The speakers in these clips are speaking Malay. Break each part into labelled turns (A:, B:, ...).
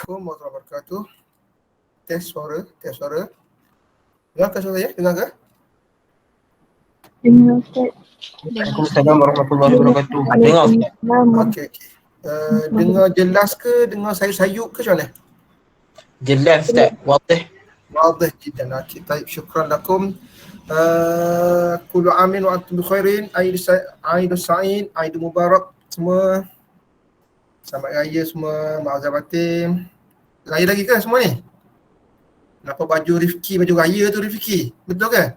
A: Assalamualaikum warahmatullahi wabarakatuh. Tes suara. Dengar ke suara saya? Dengar ke?
B: Dengar Ustaz.
C: Waalaikumsalam warahmatullahi wabarakatuh. Dengar Ustaz.
A: Okey. Dengar jelas ke? Dengar sayup-sayup ke macam mana?
C: Jelas Ustaz. Wadih.
A: Wadih jiddan. Okey, baik. Syukran lakum. Kullu amin wa antum bi khairin. Aidus Sa'id, Aidul Mubarak semua. Selamat raya semua, ma'azah batin. Raya lagi ke semua ni? Kenapa baju Rifki, baju raya tu Rifki? Betul ke?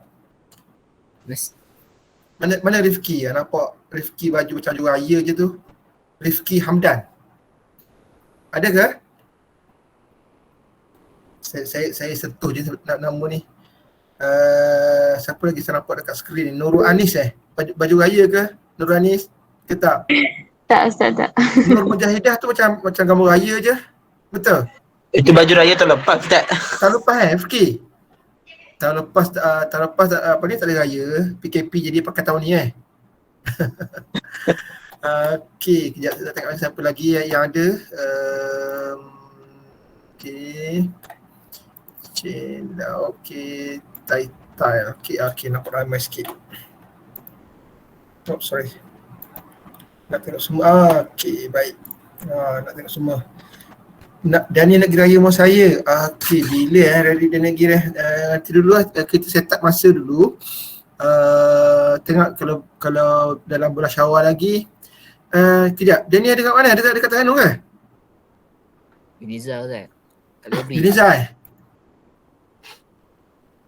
A: Mana Rifki? Nampak Rifki baju macam baju raya je tu. Rifki Hamdan. Ada ke? Saya sentuh je nama ni. Siapa lagi saya nampak dekat skrin ni? Nurul Anis baju raya ke? Nurul Anis ke tak?
B: Tak Ustaz, tak.
A: Nur Mujahidah tu macam gambar raya je. Betul?
C: Itu baju raya tahun lepas Ustaz.
A: Tahun lepas Rifki? Tahun lepas apa ni, tak ada raya. PKP jadi pakai tahun ni Okey, kejap kita tengok siapa lagi yang ada. Okey. Cina, okey. Tai. Okey, nampak ramai sikit. Oh, sorry. Nak tengok semua. Okey, baik. Nak tengok semua. Daniel nak pergi raya rumah saya. Okey, bila dia nak pergi nanti dulu kita set up masa dulu. Tengok kalau dalam bulan Syawal lagi. Kejap, Daniel ada kat mana? Ada dekat Terengganu ke?
D: Rizal Ustaz.
A: Di Rizal.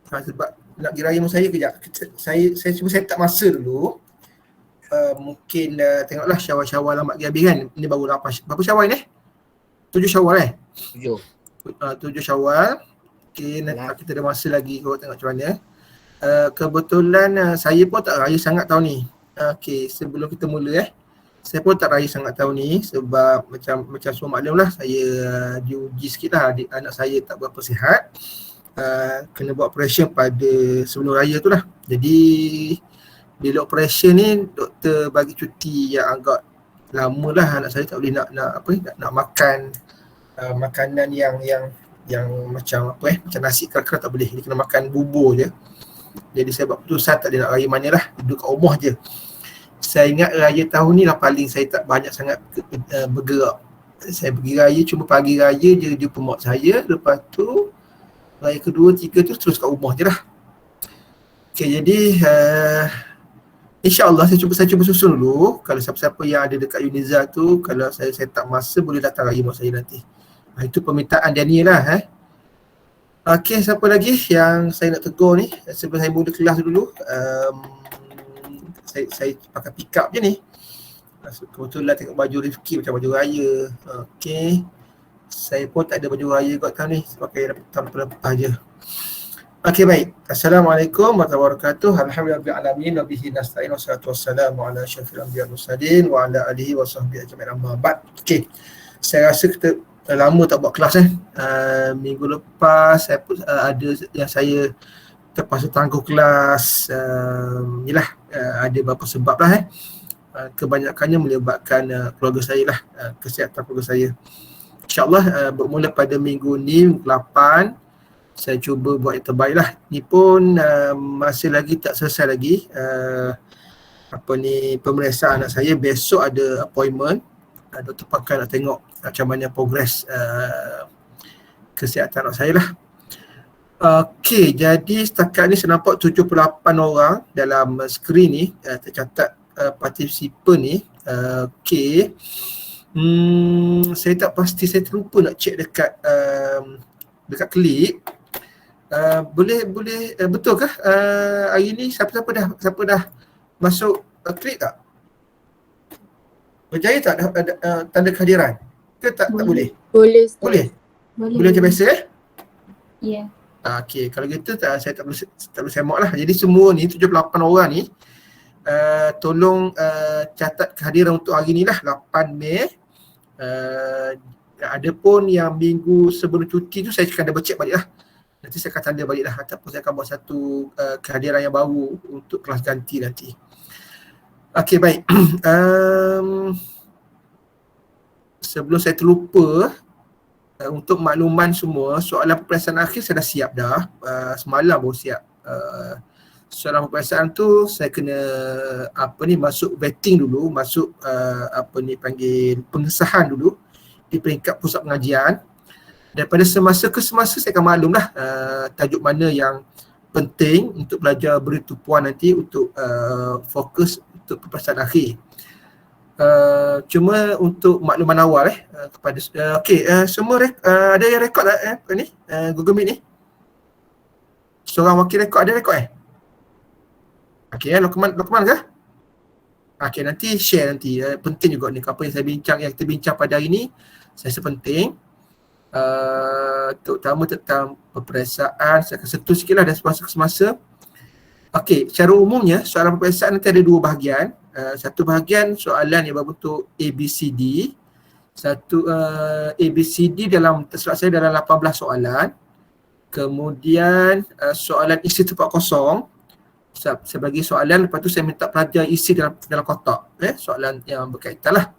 A: Sebab nak pergi raya rumah saya kejap. Saya cuba set up masa dulu. Mungkin tengoklah Syawal lambat lagi habis kan. Ini baru berapa Syawal ni? 7 Syawal 7 Syawal. Okey, nanti kita ada masa lagi kalau tengok macam mana. Kebetulan saya pun tak raya sangat tahun ni. Okey, sebelum kita mula saya pun tak raya sangat tahun ni sebab macam semua maklum lah, saya diuji sikit lah, anak saya tak berapa sihat. Kena buat operation pada sebelum raya tu lah. Jadi bila operation ni doktor bagi cuti yang agak lama lah. Anak saya tak boleh nak makan makanan yang macam macam nasi kerak tak boleh. Dia kena makan bubur je. Jadi saya buat keputusan tak ada nak raya mana lah, duduk kat rumah je. Saya ingat raya tahun ni lah paling saya tak banyak sangat bergerak. Saya pergi raya cuma pagi raya je jumpa mak saya. Lepas tu raya kedua, tiga tu terus kat rumah je lah. Okay, jadi InsyaAllah saya cuba susun dulu. Kalau siapa-siapa yang ada dekat Uniza tu, kalau saya set up masa boleh datang raya mak saya nanti. Itu permintaan Daniel lah. Okey, siapa lagi yang saya nak tegur ni sebelum saya mula kelas dulu. Saya pakai pick up je ni. Kebetulan tengok baju Rifki macam baju raya. Okey, saya pun tak ada baju raya kat tahun ni, pakai lepas je. Okey, baik. Assalamualaikum warahmatullahi wabarakatuh. Alhamdulillahirabbil wa bihi nasta'in wassalatu wassalamu ala asyrafil anbiya'i wal mursalin wa ala alihi wa sahbihi ajma'in, amma ba'd. Okey, saya rasa kita lama tak buat kelas minggu lepas saya pun ada yang saya terpaksa tangguh kelas. Ada beberapa sebab lah kebanyakannya melibatkan keluarga saya lah, kesihatan keluarga saya. InsyaAllah bermula pada minggu ni, minggu 8, saya cuba buat yang terbaik lah. Ni pun masih lagi tak selesai lagi pemeriksaan anak saya. Besok ada appointment. Doktor pakar nak tengok macam mana progres kesihatan anak saya lah. Okey, jadi setakat ni saya nampak 78 orang dalam skrin ni tercatat partisipan ni. Okey. Saya tak pasti, saya terlupa nak check dekat klip. Boleh betul ke hari ni siapa dah masuk klip tak? Berjaya tak tanda kehadiran? Ke tak boleh? Boleh macam biasa
B: Ya.
A: Okey, kalau gitu saya tak perlu semak lah. Jadi semua ni 78 orang ni tolong catat kehadiran untuk hari ni lah, 8 Mei. Ada pun yang minggu sebelum cuti tu saya akan double check balik lah. Nanti saya akan tanda balik lah, ataupun saya akan buat satu kehadiran yang baru untuk kelas ganti nanti. Okey, baik. Sebelum saya terlupa, untuk makluman semua, soalan peperiksaan akhir saya dah siap dah. Semalam baru siap. Soalan peperiksaan tu saya kena masuk vetting dulu, masuk panggil pengesahan dulu di peringkat pusat pengajian. Daripada semasa ke semasa saya akan maklum lah tajuk mana yang penting untuk belajar beri tumpuan nanti untuk fokus untuk peperiksaan akhir. Cuma untuk makluman awal kepada semua ada yang rekod ni Google Meet ni. Seorang wakil rekod ada rekod Okey, Lokman ke? Okey, nanti share nanti. Penting juga ni apa yang kita bincang pada hari ni. Saya rasa penting. Terutama tentang peperiksaan. Saya akan sentuh sikit lah dari semasa ke semasa. Okey, secara umumnya soalan peperiksaan nanti ada dua bahagian. Satu bahagian soalan yang berbentuk ABCD. Satu ABCD tersilap saya dalam 18 soalan. Kemudian soalan isi tempat kosong. Saya bagi soalan, lepas tu saya minta pelajar isi dalam kotak. Soalan yang berkaitan lah.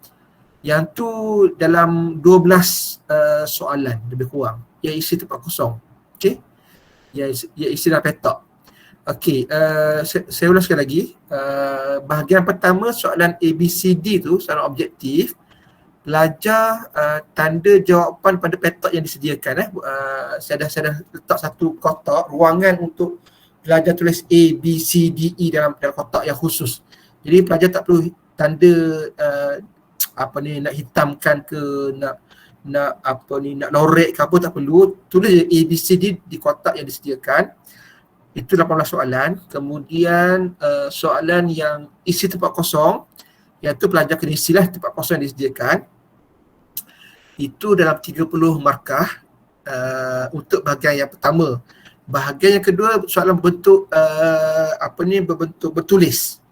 A: Yang tu dalam 12 soalan lebih kurang. Yang isi tempat kosong. Okey. Yang isi dalam petak. Okey, saya ulang sekali lagi. Bahagian pertama soalan ABCD tu, soalan objektif. Pelajar tanda jawapan pada petak yang disediakan. Saya dah letak satu kotak ruangan untuk pelajar tulis A, B, C, D, E dalam kotak yang khusus. Jadi pelajar tak perlu tanda nak hitamkan ke, nak lorek ke apa, tak perlu. Tulis A, B, C, D di kotak yang disediakan. Itu 18 soalan. Kemudian soalan yang isi tempat kosong, iaitu pelajar kena isilah tempat kosong yang disediakan. Itu dalam 30 markah untuk bahagian yang pertama. Bahagian yang kedua soalan berbentuk berbentuk bertulis.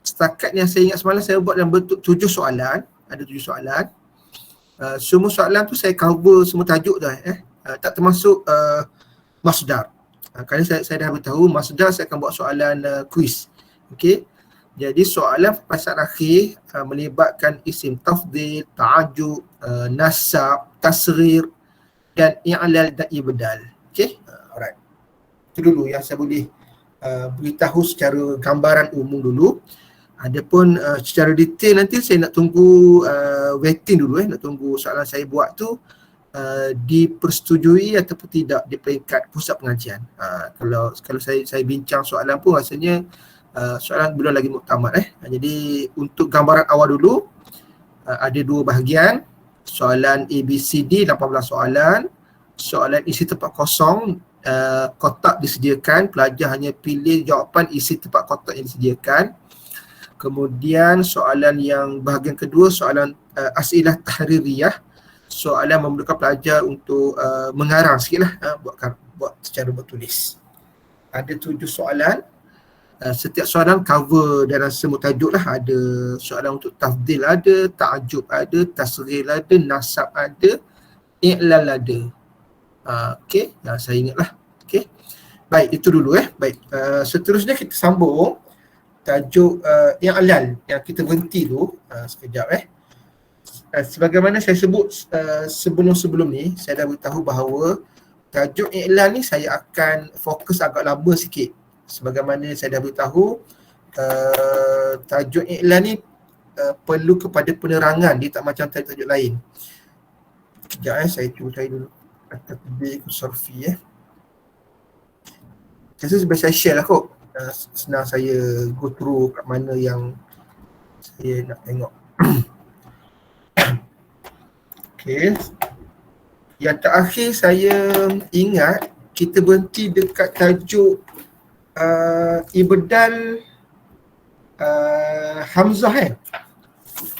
A: Setakat yang saya ingat semalam saya buat dalam bentuk 7 soalan. Ada 7 soalan. Semua soalan tu saya cover semua tajuk dah. Tak termasuk masdar. Kerana saya dah beritahu masdar saya akan buat soalan kuis. Okey. Jadi soalan peperiksaan akhir melibatkan isim tafdhil, ta'ajjub, nasab, tasghir dan i'lal dan ibdal. Okey. Alright. Itu dulu yang saya boleh beritahu secara gambaran umum dulu. Adapun secara detail nanti saya nak tunggu vetting dulu nak tunggu soalan saya buat tu dipersetujui ataupun tidak di peringkat pusat pengajian. Kalau saya bincang soalan pun rasanya soalan belum lagi muktamad. Jadi untuk gambaran awal dulu ada dua bahagian. Soalan ABCD 18 soalan. Soalan isi tempat kosong, kotak disediakan, pelajar hanya pilih jawapan isi tempat kotak yang disediakan. Kemudian soalan yang bahagian kedua, soalan as'ilah tahririyah. Soalan memerlukan pelajar untuk mengarang sikit lah, buat secara bertulis. Ada 7 soalan. Setiap soalan cover dalam semua tajuk lah. Ada soalan untuk tafdhil ada, ta'ajub ada, tasghir ada, nasab ada, i'lal ada. Okey, saya ingat lah. Okey. Baik, itu dulu Baik, seterusnya kita sambung tajuk i'lal yang kita berhenti tu sekejap sebagaimana saya sebut sebelum ni, saya dah beritahu bahawa tajuk i'lal ni saya akan fokus agak lama sikit. Sebagaimana saya dah beritahu, tajuk i'lal ni perlu kepada penerangan, dia tak macam tajuk lain. Sekejap saya cuba cari dulu at-tatbiq as-sarfi. Saya rasa saya share lah kot. Senang saya go through kat mana yang saya nak tengok. Okay. Yang terakhir saya ingat kita berhenti dekat tajuk ibdal hamzah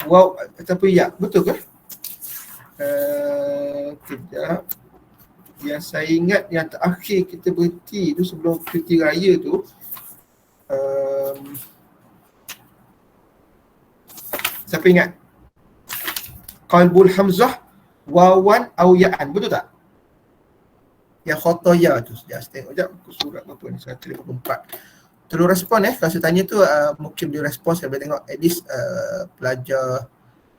A: waw ataupun ya, betul ke? Kejap. Yang saya ingat yang terakhir kita berhenti tu sebelum cuti raya tu siapa ingat? Qalbul hamzah wawan au ya'an, betul tak? Yang khotoya tu, sekejap saya tengok sekejap surat berapa ni, 154. Tolong respon kalau saya tanya tu mungkin dia respon, saya boleh tengok at least pelajar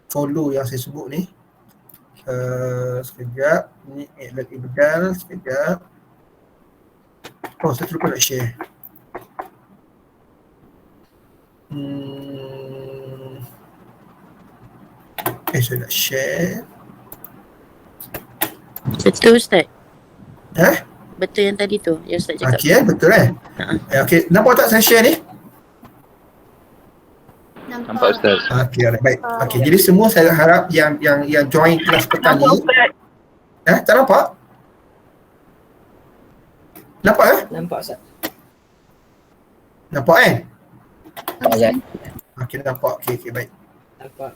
A: follow yang saya sebut ni. Sekejap. Ni i'lal ibdal. Sekejap. Oh, saya terlupa nak share. Saya nak share.
D: Betul Ustaz.
A: Betul
D: yang tadi tu, yang Ustaz cakap.
A: Okey, betul Okey, nampak tak saya share ni?
E: Nampak Ustaz.
A: Okey, alright, baik. Okey, jadi semua saya harap yang join kelas petang ni. Tak nampak? Nampak
C: Nampak Ustaz.
A: Nampak
C: Ustaz.
A: Okey, nampak. Okey, baik.
C: Nampak.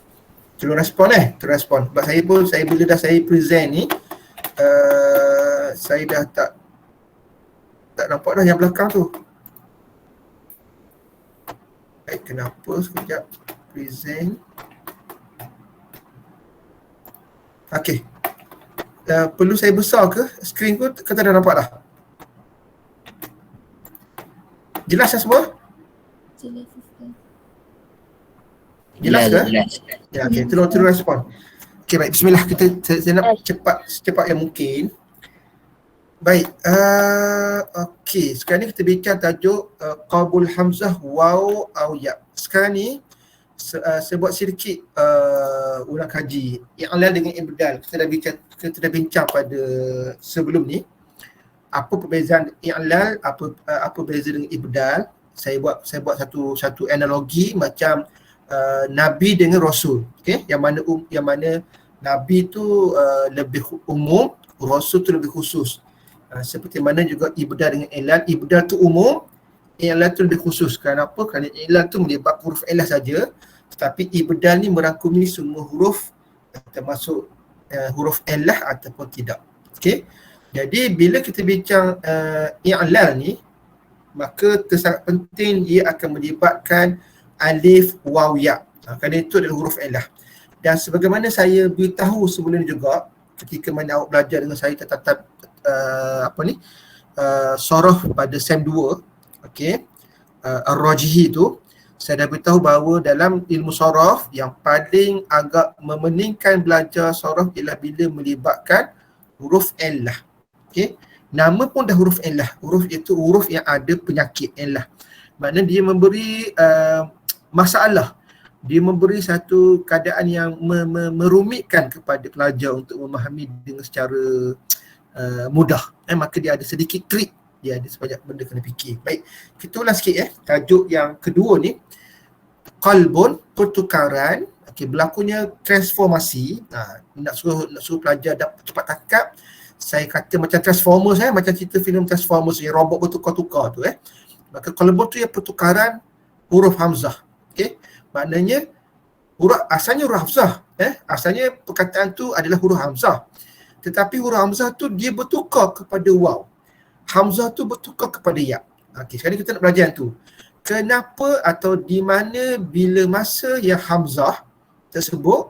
A: Tolong respon tolong respon. Sebab saya bila dah saya present ni, saya dah tak nampak dah yang belakang tu. Baik, kenapa sekejap present. Okey. Perlu saya besar ke skrin tu, ke tak dah nampak dah? Jelas dah semua? Jelas ke? Ya, okey, terus respon. Okey, baik. Bismillah, saya nak secepat yang mungkin. Baik, okey, sekarang ni kita bincang tajuk qabul hamzah waw au ya. Sekarang ni saya buat sedikit ulang kaji i'lal dengan ibdal. Kita dah bincang pada sebelum ni. Apa perbezaan i'lal, apa beza dengan ibdal. Saya buat satu analogi macam nabi dengan rasul. Okey, yang mana nabi tu lebih umum, rasul tu lebih khusus. Seperti mana juga ibdal dengan i'lal. Ibdal tu umum, i'lal tu lebih khusus. Kenapa? Kerana i'lal tu melibat huruf i'lal saja, tetapi ibdal ni merangkumi semua huruf, termasuk huruf i'lal ataupun tidak. Okey. Jadi bila kita bincang i'lal ni, maka sangat penting ia akan melibatkan alif, waw, ya. Kerana itu adalah huruf i'lal. Dan sebagaimana saya beritahu sebelum ni juga, ketika mana awak belajar dengan saya tentang sorof pada SEM 2, okey, Ar-Rajihi tu, saya dah beritahu bahawa dalam ilmu sorof yang paling agak memeningkan belajar sorof ialah bila melibatkan huruf i'lal. Okey, nama pun dah huruf i'lal. Huruf itu huruf yang ada penyakit i'lal. Maknanya dia memberi masalah. Dia memberi satu keadaan yang merumitkan kepada pelajar untuk memahami dengan secara mudah. Maka dia ada sedikit trik, dia ada sebanyak benda kena fikir. Baik, kita ulang sikit tajuk yang kedua ni, qalbun, pertukaran. Okey, berlakunya transformasi. Nak suruh pelajar cepat tangkap. Saya kata macam Transformers, macam cerita filem Transformers yang robot bertukar-tukar tu. Maka qalbun tu yang pertukaran huruf hamzah. Okey, maknanya asalnya huruf hamzah. Asalnya perkataan tu adalah huruf hamzah. Tetapi huruf hamzah tu dia bertukar kepada waw. Hamzah tu bertukar kepada ya. Okey, sekarang kita nak belajar yang tu. Kenapa atau di mana bila masa yang hamzah tersebut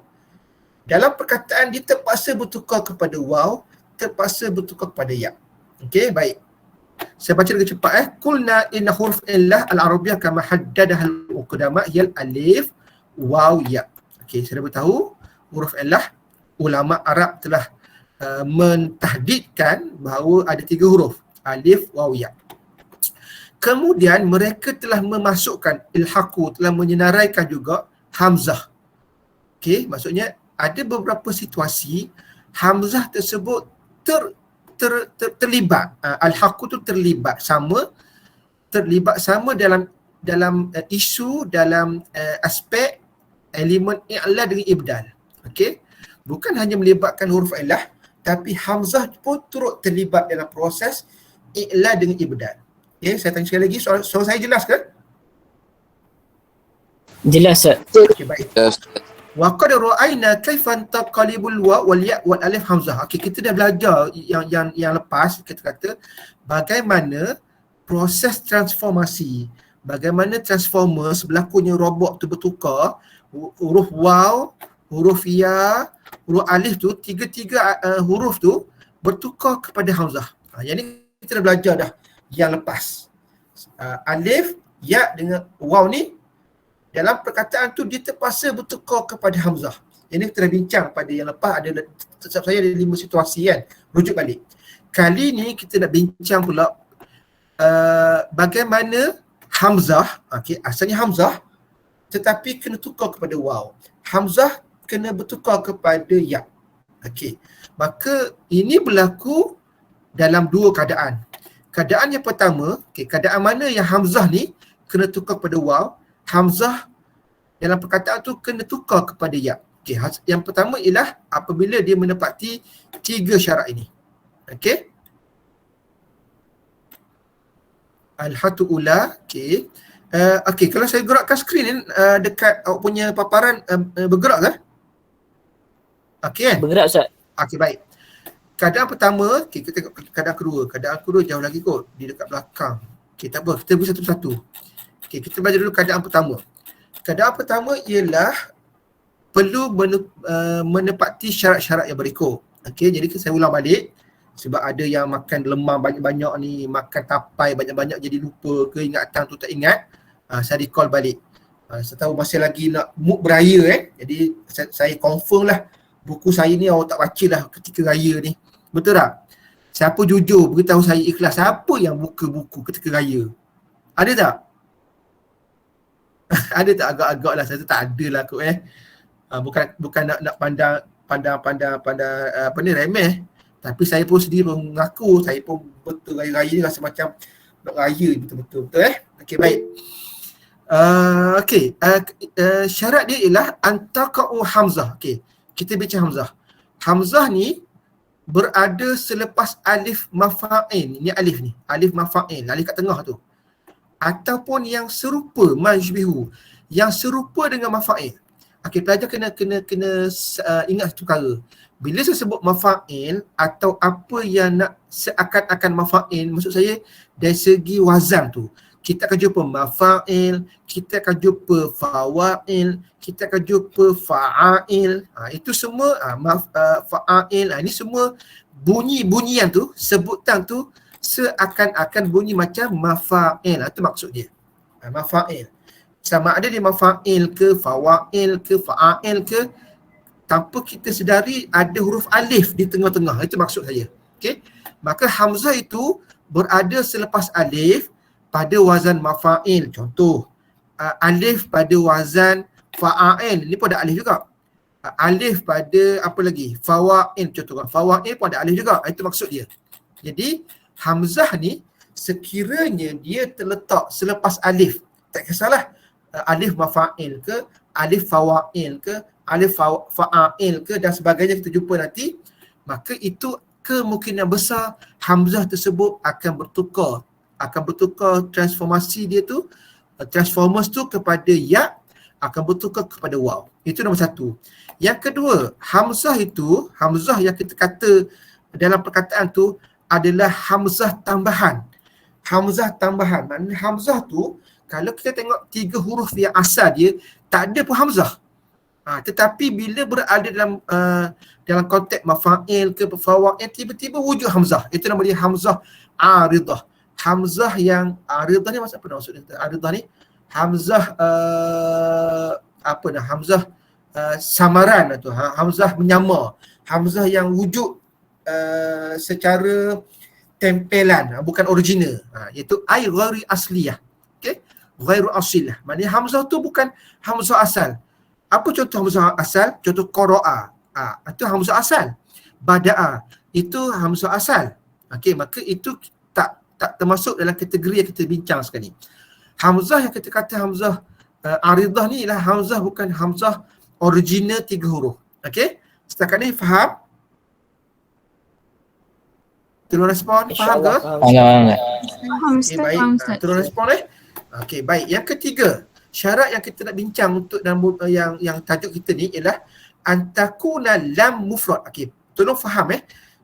A: dalam perkataan dia terpaksa bertukar kepada waw, terpaksa bertukar kepada ya. Okey, baik. Saya baca dengan cepat. Qulna inna huruf illah al-arabiyyah kama haddadaha al-qudama yal alif waw ya. Okey, saya dah beritahu huruf illah, ulama Arab telah mentahdidkan bahawa ada 3 huruf, alif, waw, ya. Kemudian mereka telah memasukkan ilhaqu, telah menyenaraikan juga hamzah. Okey, maksudnya ada beberapa situasi hamzah tersebut terlibat. Al-haqu tu terlibat sama dalam isu, dalam aspek elemen i'lal dengan ibdal. Okey, bukan hanya melibatkan huruf i'lal, tapi hamzah pun turut terlibat dalam proses i'lal dengan ibdal. Okey, saya tanya sekali lagi, soal saya jelas ke?
C: Jelas Ustaz.
A: Okey, baik. Wa qad ra'ayna kaifa taqalibul wa wal ya wal alif hamzah. Okey, kita dah belajar yang lepas, kita kata bagaimana proses transformasi, bagaimana transformers berlakunya robot tu bertukar huruf waw, huruf ya, huruf alif tu, tiga huruf tu bertukar kepada hamzah. Yang ni kita dah belajar dah yang lepas. Alif, ya dengan waw ni dalam perkataan tu dia terpaksa bertukar kepada hamzah. Ini kita dah bincang pada yang lepas, ada tetap saya ada 5 situasi kan. Rujuk balik. Kali ni kita nak bincang pula bagaimana hamzah, asalnya hamzah tetapi kena tukar kepada waw. Hamzah kena bertukar kepada ya. Maka ini berlaku dalam 2 keadaan. Keadaan yang pertama, keadaan mana yang hamzah ni kena tukar kepada waw, hamzah dalam perkataan tu kena tukar kepada ya. Yang pertama ialah apabila dia menepati 3 syarat ini. Al-hatu ula. Kalau saya gerakkan skrin ni dekat awak punya paparan, bergerak ke? Kan?
C: Bergerak Ustaz.
A: Baik. Keadaan pertama, kita tengok keadaan kedua. Keadaan kedua jauh lagi kot, di dekat belakang. Tak apa, kita beri satu-satu. Kita belajar dulu keadaan pertama. Keadaan pertama ialah perlu menepati syarat-syarat yang berikut. Jadi saya ulang balik. Sebab ada yang makan lemang banyak-banyak ni, makan tapai banyak-banyak jadi lupa, keingatan tu tak ingat. Saya recall balik. Saya tahu masih lagi nak mood beraya Jadi saya confirm lah buku saya ni awak tak baca lah ketika raya ni. Betul tak? Siapa jujur beritahu saya ikhlas, siapa yang buka buku ketika raya? Ada tak? Ada tak? Agak-agak lah, saya tu tak ada lah kot bukan nak pandang apa ni remeh. Tapi saya pun sendiri mengaku, saya pun betul raya-raya ni rasa macam nak raya betul-betul. Baik. Syarat dia ialah antaqa'u hamzah. Kita bincang hamzah. Hamzah ni berada selepas alif mafa'il. Ni alif mafa'il, alif kat tengah tu. Ataupun yang serupa, majbihu, yang serupa dengan mafa'il. Pelajar kena ingat satu perkara. Bila saya sebut mafa'il atau apa yang nak seakan-akan mafa'il, maksud saya dari segi wazan tu. Kita akan jumpa mafa'il, kita akan jumpa fawa'il, kita akan jumpa fa'ail. Itu semua fa'ail. Ini semua bunyi-bunyian tu, sebutan tu seakan-akan bunyi macam mafa'il. Itu maksud dia. Mafa'il. Sama ada dia mafa'il ke, fawa'il ke, fa'ail ke, tanpa kita sedari ada huruf alif di tengah-tengah. Itu maksud saya. Maka hamzah itu berada selepas alif pada wazan mafa'il. Contoh, alif pada wazan fa'ail. Ni pun ada alif juga. Alif pada apa lagi? Fawa'il. Contoh, fawa'il pun ada alif juga. Itu maksud dia. Jadi, hamzah ni sekiranya dia terletak selepas alif. Tak kisahlah alif mafa'il ke, alif fawa'il ke, alif fa'ail ke dan sebagainya kita jumpa nanti, maka itu kemungkinan besar hamzah tersebut akan bertukar transformasi dia tu, transformers tu kepada ya, akan bertukar kepada waw. Itu nombor satu. Yang kedua, hamzah itu, hamzah yang kita kata dalam perkataan tu adalah hamzah tambahan. Hamzah tambahan, maknanya hamzah tu kalau kita tengok 3 huruf yang asal dia, tak ada pun hamzah. Tetapi bila berada dalam konteks mafa'il ke fawa'il, tiba-tiba wujud hamzah. Itu nama dia hamzah aridah. Hamzah yang aridah ni apa maksudnya? Aridah ni hamzah hamzah samaran tu. Hamzah menyamar. Hamzah yang wujud secara tempelan, bukan original. Iaitu ghairi asliyah. Ghairu asilah. Maknanya hamzah tu bukan hamzah asal. Apa contoh hamzah asal? Contoh qara'a. Itu hamzah asal. Bada'a. Itu hamzah asal. Maka itu tak termasuk dalam kategori yang kita bincang sekarang ni. Hamzah yang kita kata hamzah aridah ni ialah hamzah bukan hamzah original 3 huruf. Setakat ni faham? Tolong respon. Faham ke?
B: Faham Ustaz.
A: Baik.
B: Faham Ustaz.
A: Tolong respon baik. Yang ketiga, syarat yang kita nak bincang untuk dalam yang tajuk kita ni ialah antakuna lam mufrad. Tolong faham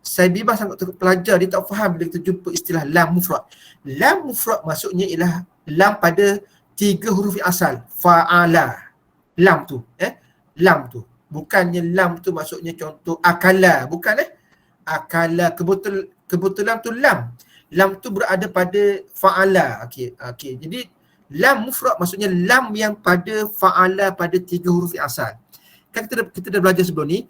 A: Saya bebas sangat untuk pelajar dia tak faham bila kita jumpa istilah lam mufrad. Lam mufrad maksudnya ialah lam pada 3 huruf yang asal. Fa'ala. Lam tu. Lam tu. Bukannya lam tu maksudnya contoh akala. Bukan akala. Kebetulan tu lam. Lam tu berada pada fa'ala. Jadi lam mufrad maksudnya lam yang pada fa'ala pada 3 huruf yang asal. Kan kita dah belajar sebelum ni,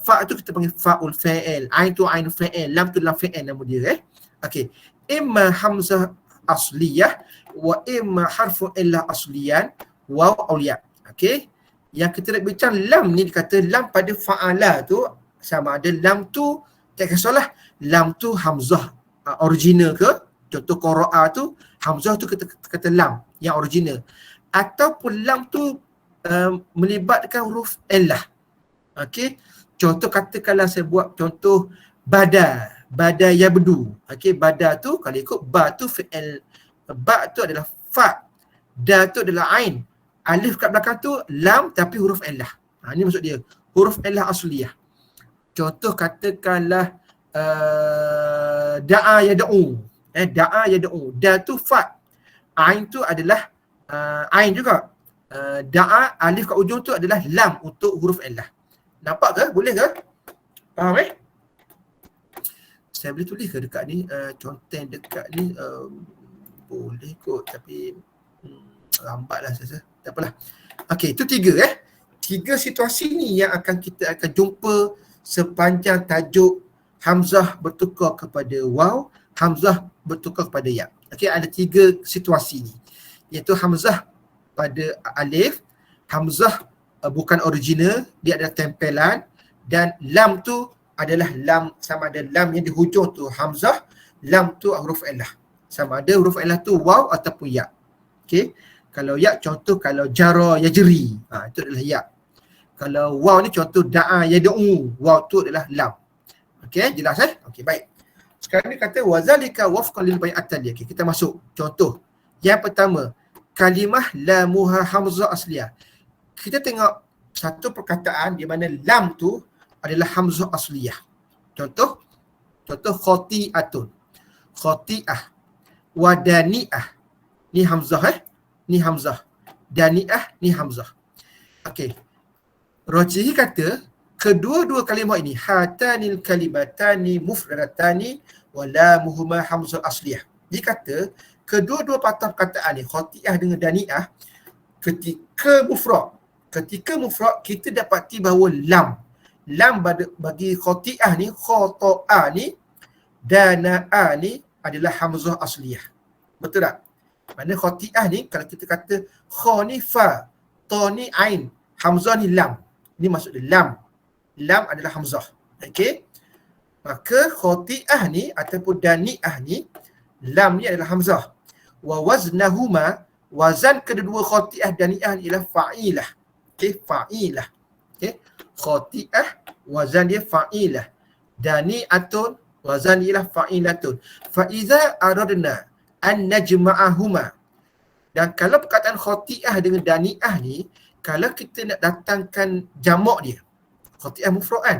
A: fa tu kita panggil faul fa'il, ain tu ainul fa'il, lam tu lam fa'il nama dia Okey. Imma hamzah asliyah wa imma harfu illah asliyan waw awliya. Okey. Yang kita nak bincang lam ni, dikata lam pada fa'ala tu sama ada lam tu tak kisahlah lam tu hamzah original ke, contoh qara'a tu hamzah tu kita kata lam yang original, ataupun lam tu melibatkan huruf illah. Okey, contoh katakanlah saya buat contoh bada yabdu. Okey, bada tu kalau ikut ba tu fi'il, ba tu adalah fa, da tu adalah ain, alif kat belakang tu lam tapi huruf illah. Ini maksud dia huruf illah asliyah. Contoh katakanlah da'a yad'u, da'a yad'u, da tu fa, ain tu adalah ain juga, da'a alif kat ujung tu adalah lam untuk huruf illah. Nampak ke? Boleh ke? Faham Saya boleh tulis ke dekat ni, content dekat ni boleh kot tapi lambat lah saya. Tak apalah. Okey, itu tiga situasi ni yang kita akan jumpa sepanjang tajuk hamzah bertukar kepada waw, hamzah bertukar kepada ya. Okey, ada 3 situasi ni, iaitu hamzah pada alif, hamzah bukan original, dia adalah tempelan, dan lam tu adalah lam, sama ada lam yang di hujung tu hamzah, lam tu huruf illah, sama ada huruf illah tu waw ataupun ya. Okey, kalau ya contoh kalau jara yajri, itu adalah ya. Kalau waw ni contoh da'a yad'u, waw tu adalah lam. Okey, jelas Okey, baik. Sekarang ni kata wazalika wafqan lil bayan at-tali. Okey, kita masuk contoh. Yang pertama, kalimah lamuha hamzah asliyah. Kita tengok satu perkataan di mana lam tu adalah hamzah asliyah. Contoh khati'atun, khati'ah, wadani'ah. Ni hamzah ni hamzah. Dani'ah ni hamzah. Okey. Rajihi kata kedua-dua kalimah ini hatanil kalimatani mufradatani wa lamuhuma hamzah asliyah. Dia kata kedua-dua patah perkataan ni khati'ah dengan dani'ah ketika mufrad kita dapati bahawa lam bagi khati'ah ni, khata'a ni, dana'a ni adalah hamzah asliyah. Betul tak? Maksudnya khati'ah ni kalau kita kata kha ni fa, ta ni ain, hamzah ni lam. Ini maksud dia lam adalah hamzah. Okey. Maka khati'ah ni ataupun dani'ah ni, lam ni adalah hamzah. Wa waznahuma, wazan kedua khati'ah dani'ah ni ialah fa'ilah. Okey, fa'ilah. Okey. Khati'ah wazan dia fa'ilah. Dani'atun wazan dia ialah fa'ilatun. Fa iza aradna an najma'ahuma. Dan kalau perkataan khati'ah dengan dani'ah ni, kalau kita nak datangkan jamak dia, khati'ah mufrad kan,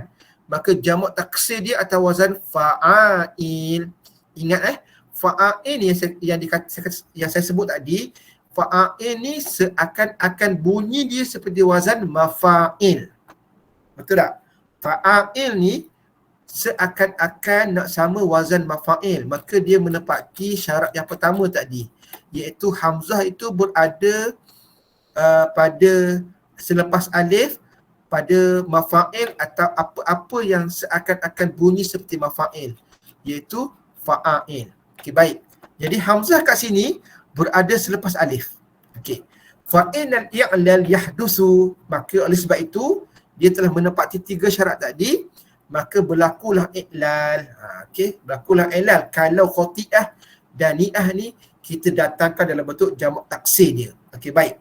A: maka jamak taksir dia atau wazan fa'ail. Ingat fa'ail ni yang saya sebut tadi, fa'ail ni seakan-akan bunyi dia seperti wazan mafa'il. Betul tak? Fa'ail ni seakan-akan nak sama wazan mafa'il, maka dia menepati syarat yang pertama tadi, iaitu hamzah itu berada pada selepas alif pada mafa'il atau apa-apa yang seakan-akan bunyi seperti mafa'il, iaitu fa'ail. Okey, baik. Jadi hamzah kat sini berada selepas alif. Okey. Fa'inal i'lal yahdusu, maka oleh sebab itu dia telah menepati 3 syarat tadi, maka berlakulah i'lal. Okey, berlakulah i'lal kalau khati'ah dani'ah ni kita datangkan dalam bentuk jamak taksir dia. Okey, baik.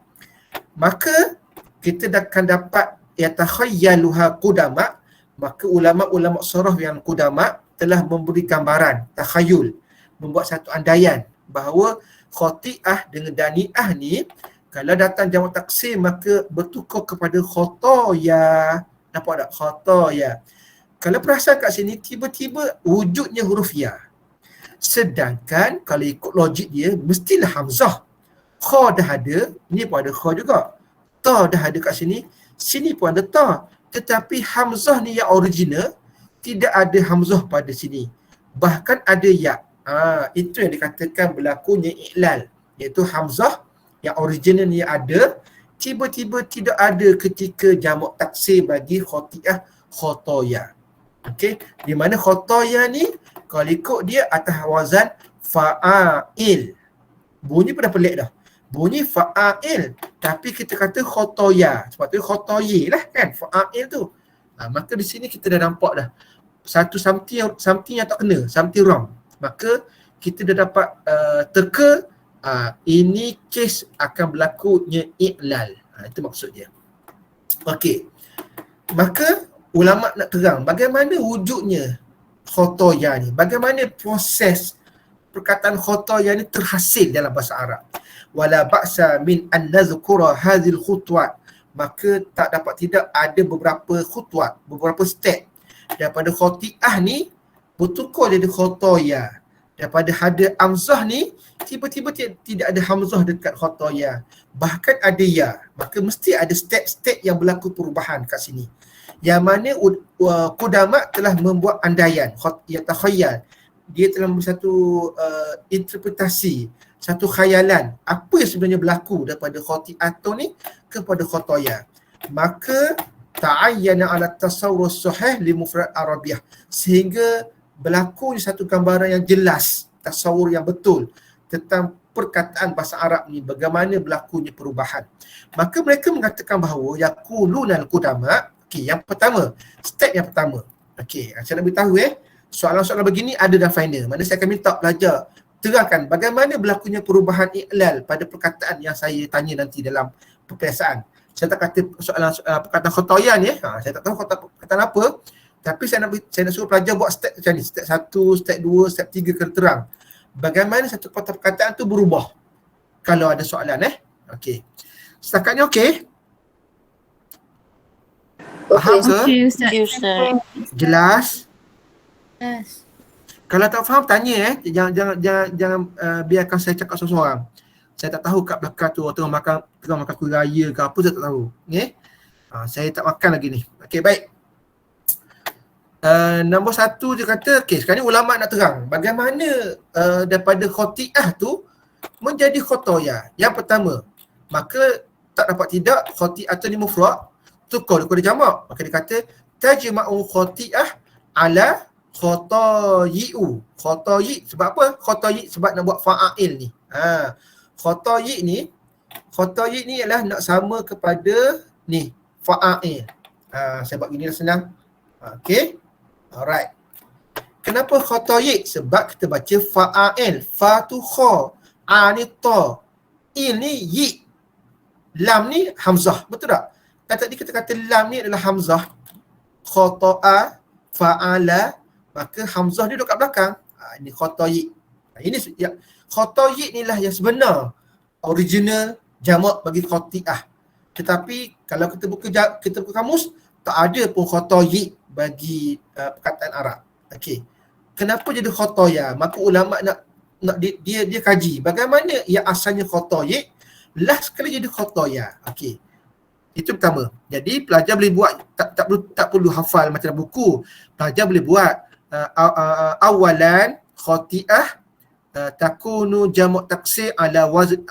A: Maka kita akan dapat yatakhayyaluha qudama, maka ulama-ulama saraf yang qudama telah memberi gambaran, takhayyul, membuat satu andaian bahawa khati'ah dengan dani'ah ni kalau datang jamak taksir maka bertukar kepada khotoya. Nampak tak? Khotoya. Kalau perasan kat sini tiba-tiba wujudnya huruf ya. Sedangkan kalau ikut logik dia mestilah hamzah. Kha dah ada, ni pun ada kha juga. Ta dah ada kat sini, sini pun ada ta. Tetapi hamzah ni yang original, tidak ada hamzah pada sini. Bahkan ada ya. Itu yang dikatakan berlakunya i'lal, iaitu hamzah yang original ni ada, tiba-tiba tidak ada ketika jamak taksir bagi khotiah khotoya. Okey, di mana khotoya ni kalau ikut dia atas wazan fa'ail. Bunyi pun dah pelik dah. Bunyi fa'ail tapi kita kata khotoya. Sebab tu khotoyi lah kan fa'ail tu. Maka di sini kita dah nampak dah satu something yang tak kena, something wrong. Maka kita dah dapat teka ini kes akan berlakunya i'lal. Itu maksud dia. Okey. Maka ulama nak terang bagaimana wujudnya khotoya ni. Bagaimana proses perkataan khotoya ni terhasil dalam bahasa Arab. Wala ba'sa min an nazkura hadhil khutwat. Maka tak dapat tidak ada beberapa khutwat, beberapa step daripada khotiah ni bertukar jadi khotoya. Daripada ada hamzah ni tiba-tiba tidak ada hamzah dekat khotoya, bahkan ada ya. Maka mesti ada step-step yang berlaku perubahan kat sini, yang mana qudama telah membuat andaian, ya takhayyal, dia telah membuat satu interpretasi, satu khayalan apa yang sebenarnya berlaku daripada khoti'atun ni kepada khotoya. Maka ta'ayyana ala tasawwur sahih li mufrad Arabiah, sehingga berlaku satu gambaran yang jelas, tasawur yang betul tentang perkataan bahasa Arab ni, bagaimana berlakunya perubahan. Maka mereka mengatakan bahawa yaqulunal qudama. Okey, yang pertama, step yang pertama. Okey, saya nak beritahu soalan-soalan begini ada dalam final. Mana saya akan minta pelajar terangkan bagaimana berlakunya perubahan i'lal pada perkataan yang saya tanya nanti dalam peperiksaan. Saya tak kata soalan perkataan khotoya ni, saya tak tahu perkataan apa, tapi saya nak suruh pelajar buat step macam ni, step 1, step 2, step 3 kena terang. Bagaimana satu perkataan tu berubah kalau ada soalan Okey. Setakat ni okey? Faham ke?
B: Okey, Ustaz.
D: Okay, Ustaz.
A: Jelas?
B: Yes.
A: Kalau tak faham tanya jangan biarkan saya cakap seorang-seorang. Saya tak tahu kat belakang tu tengah makan kuih raya ke apa, saya tak tahu. Okey? Saya tak makan lagi ni. Okey, baik. Nombor 1 dia kata, okey, sekarang ni ulama nak terang bagaimana daripada khotiah tu menjadi khotoya. Yang pertama, maka tak dapat tidak khotiah tu ni mufrad, tukar kepada jamak. Maka dia kata tajma'u khotiah ala khotoyi'u. Khotoyi sebab apa? Khotoyi sebab nak buat fa'ail ni. Khotoyi ni ialah nak sama kepada ni fa'ail. Saya buat gini dah senang. Okey. Alright. Kenapa khotoyi? Sebab kita baca fa'ail. Fa tu kha, a ni ta, il ni yi, lam ni hamzah. Betul tak? Kan tadi kita kata lam ni adalah hamzah, khoto'a, fa'ala, maka hamzah dia duduk kat belakang. Ini khotoyi. Ini ya, khotoyi ni lah yang sebenar, original jamak bagi khotiah. Tetapi kalau kita buka kamus, tak ada pun khotoyi bagi perkataan Arab. Okey. Kenapa jadi khotoya? Maka ulama nak dia kaji bagaimana yang asalnya khotoyi last sekali jadi khotoya. Okey. Itu pertama. Jadi pelajar boleh buat, tak perlu hafal macam buku. Pelajar boleh buat awalan khotiah takunu jamak taksir ala wazn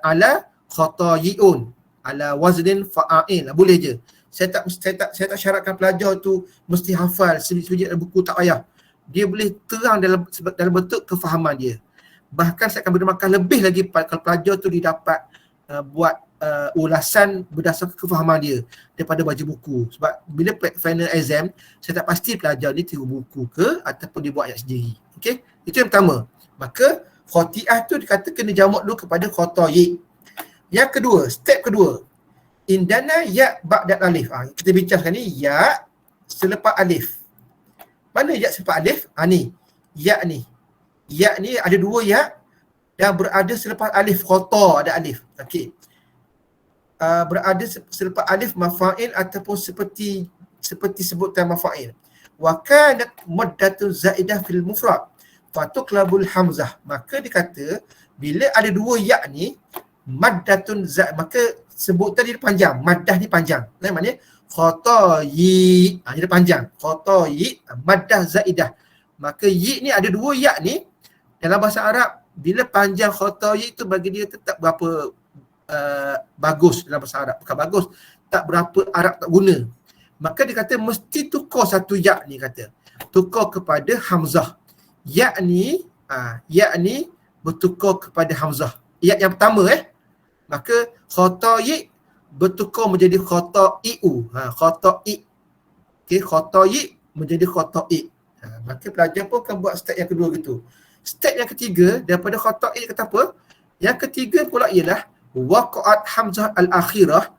A: ala khotoyiun ala waznin fa'ail. Boleh je. Saya tak syaratkan pelajar tu mesti hafal sebiji dalam buku, tak payah. Dia boleh terang dalam bentuk kefahaman dia. Bahkan saya akan beri makan lebih lagi kalau pelajar tu dia dapat buat ulasan berdasarkan kefahaman dia daripada baca buku. Sebab bila final exam, saya tak pasti pelajar ni tiru buku ke ataupun dia buat ayat sendiri. Okey? Itu yang pertama. Maka khotiah tu dikata kena jamak dulu kepada khotoyi. Yang kedua, step kedua, indana ya ba'da alif. Kita bincang sekarang ni ya selepas alif. Mana ya selepas alif? Ni. Ya ni. Ya ni ada dua ya dan berada selepas alif, khota ada alif. Okey. Berada selepas alif mafa'il ataupun seperti sebutan mafa'il. Wa kanat maddatun zaidah fil mufrad fatuqlabul hamzah. Maka dikata bila ada dua ya ni maddatun maka sebutan dia panjang, maddah ni panjang. Maknanya khotoyi, dia panjang. Khotoyi, maddah zaidah. Maka yi ni ada dua ya ni dalam bahasa Arab. Bila panjang khotoyi tu bagi dia tetap berapa bagus dalam bahasa Arab. Bukan bagus, tak berapa Arab tak guna. Maka dia kata mesti tukar satu ya ni, kata. Tukar kepada hamzah. Ya ni bertukar kepada hamzah. Ya yang pertama Maka khata'i bertukar menjadi khata'i'u. Khata'i. Okey, khata'i menjadi khata'i. Maka pelajar pun akan buat step yang kedua gitu. Step yang ketiga daripada khata'i kata apa? Yang ketiga pula ialah waqa'at hamzah al-akhirah.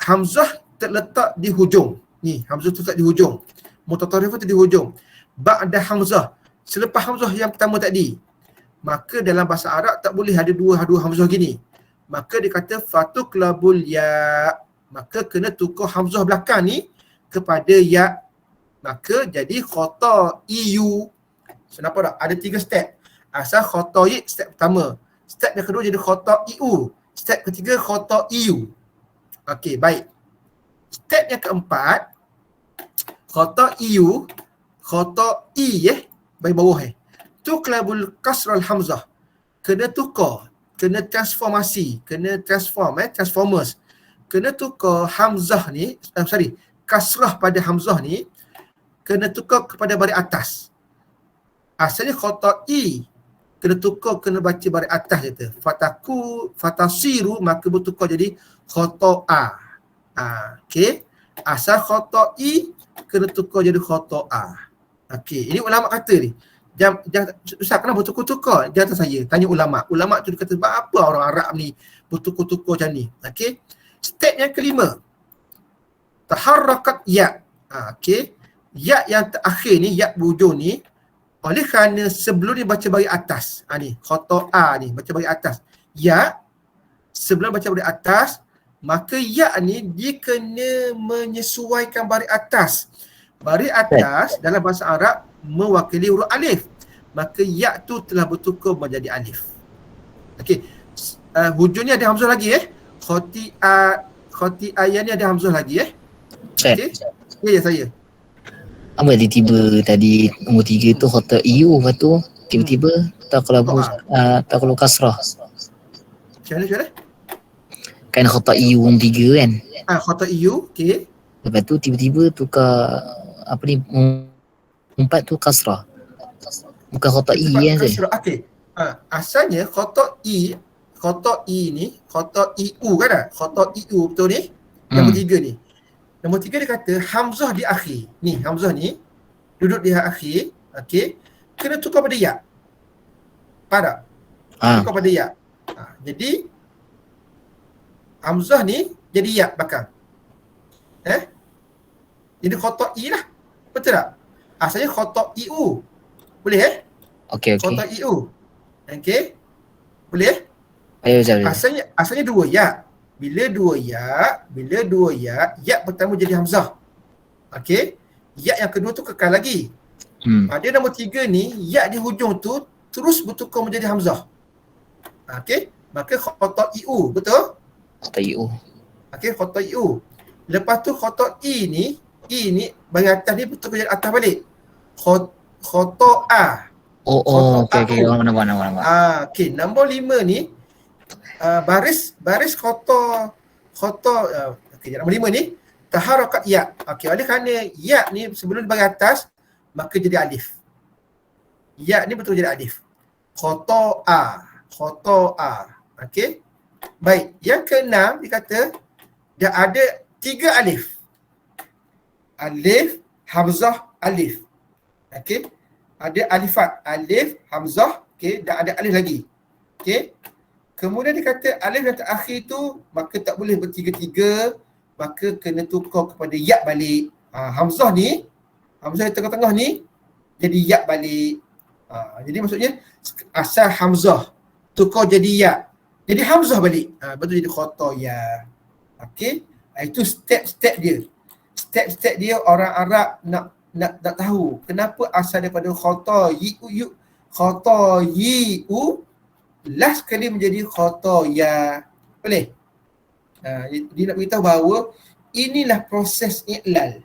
A: Hamzah terletak di hujung. Ni, hamzah terletak di hujung. Mutatarifah tu di hujung. Ba'da hamzah. Selepas hamzah yang pertama tadi. Maka dalam bahasa Arab tak boleh ada dua hamzah gini. Maka dia kata fatuklabul ya. Maka kena tukar hamzah belakang ni kepada ya. Maka jadi khata'iyu. So nampak tak? Ada 3 step. Asal khata'i step pertama. Step yang kedua jadi khata'iu. Step ketiga khata'iyu. Okey, baik. Step yang keempat, khata'iyu, khata'i bagi bawah tuklabul kasral hamzah. Kena tukar, kena transformasi, kena transformers. Kena tukar hamzah ni, kasrah pada hamzah ni kena tukar kepada baris atas. Asalnya khata'i kena tukar, kena baca baris atas kata. Fatasiru maka bertukar jadi khata'a. Okey. Asal khata'i kena tukar jadi khata'a. Okey, ini ulama kata ni. Jangan Ustaz kenapa bertukar-tukar? Jangan saya, tanya ulama. Ulama tu dia kata sebab apa orang Arab ni bertukar-tukar macam ni. Okey. Step yang kelima. Taharrakat ya. Okey. Ya yang terakhir ni, ya berhujung ni, oleh kerana sebelum ni baca baris atas. Ni, khata'a ni, baca baris atas. Ya, sebelum baca baris atas, maka ya ni dia kena menyesuaikan baris atas. Baris atas dalam bahasa Arab mewakili huruf alif. Maka ya tu telah bertukar menjadi alif. Okey. Hujung ni ada hamzah lagi khati'a ni ada hamzah lagi Okey. Ya saya.
E: Apa tiba-tiba tadi nombor 3 tu khata'iyu, lepas tu tiba-tiba taqlabu kasrah.
A: Macam mana?
E: Kan khata'iyu nombor 3 kan.
A: Khata'iyu, okey.
E: Lepas tu tiba-tiba tukar apa ni, 4 tu kasrah. Bukan khata'i kan saya.
A: Okey. Asalnya khata'i ni, khata'iu kan tak? Khata'iu betul ni? Nombor 3 ni. Nombor 3 dia kata hamzah di akhir. Ni hamzah ni duduk di akhir, okey. Kena tukar pada ya. Faham tak? Tukar pada ya. Jadi hamzah ni jadi ya belakang. Jadi khata'i lah. Betul tak? Asalnya khata'iu. Boleh
E: Okey.
A: Khata'iu. Okey. Boleh
E: Ayo.
A: Asalnya 2 ya. Bila dua ya, ya pertama jadi hamzah. Okey. Ya yang kedua tu kekal lagi. Dia nombor 3 ni, ya di hujung tu terus bertukar menjadi hamzah. Okey. Maka khata'iu, betul?
E: Khata'iu.
A: Okey, khata'iu. Lepas tu khata'i ni, i ni bagi atas ni bertukar jadi atas balik. Khata'a.
E: Okey. Nampak.
A: Okey, nombor 5 ni baris okey, nombor 5 ni taharakat ya. Okey, oleh kerana ya ni sebelum bagi atas maka jadi alif. Ya ni betul jadi alif. Khata'a. Okey. Baik, yang keenam dia kata dia ada 3 alif. Alif, hamzah, alif. Okey. Ada alifat, alif, hamzah, okey, dan ada alif lagi. Okey. Kemudian dia kata alif yang terakhir tu maka tak boleh bertiga-tiga, maka kena tukar kepada ya balik. Hamzah ni, hamzah di tengah-tengah ni jadi ya balik. Jadi maksudnya asal hamzah tukar jadi ya. Jadi hamzah balik. Betul jadi khata ya. Okey. Itu step-step dia. Step-step dia orang Arab nak tahu kenapa asal daripada khata yi'u last kali menjadi khata ya. Boleh? Dia nak beritahu bahawa inilah proses i'lal.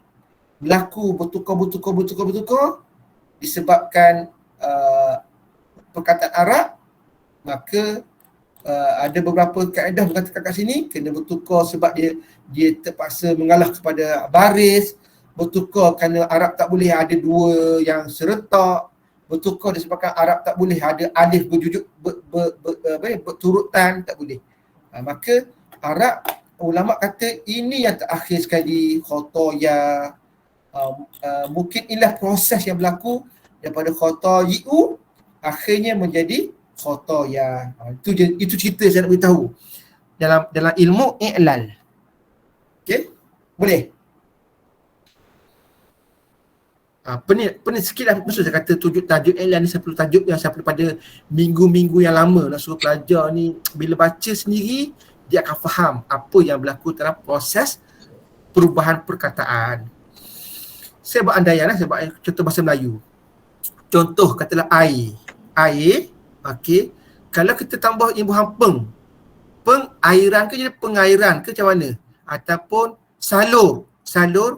A: Berlaku bertukar disebabkan perkataan Arab, maka ada beberapa kaedah mengatakan kat sini kena bertukar sebab dia terpaksa mengalah kepada baris, bertukar kerana Arab tak boleh ada dua yang serentak, bertukar disebabkan Arab tak boleh ada alif berjujuk berturutan, tak boleh. Maka Arab, ulama kata ini yang terakhir sekali khata ya. Mungkin inilah proses yang berlaku daripada khata yu akhirnya menjadi khata ya. Itu cerita saya nak beritahu dalam ilmu i'lal. Okey, boleh? Pening sikit lah. Maksud saya kata tajuk i'lal ni 10 tajuk yang saya pada minggu-minggu yang lama nak suruh pelajar ni bila baca sendiri dia akan faham apa yang berlaku dalam proses perubahan perkataan. Saya buat andaian lah, saya buat contoh bahasa Melayu. Contoh katalah air, okey. Kalau kita tambah imbuhan pengairan ke jadi pengairan ke macam mana? Ataupun salur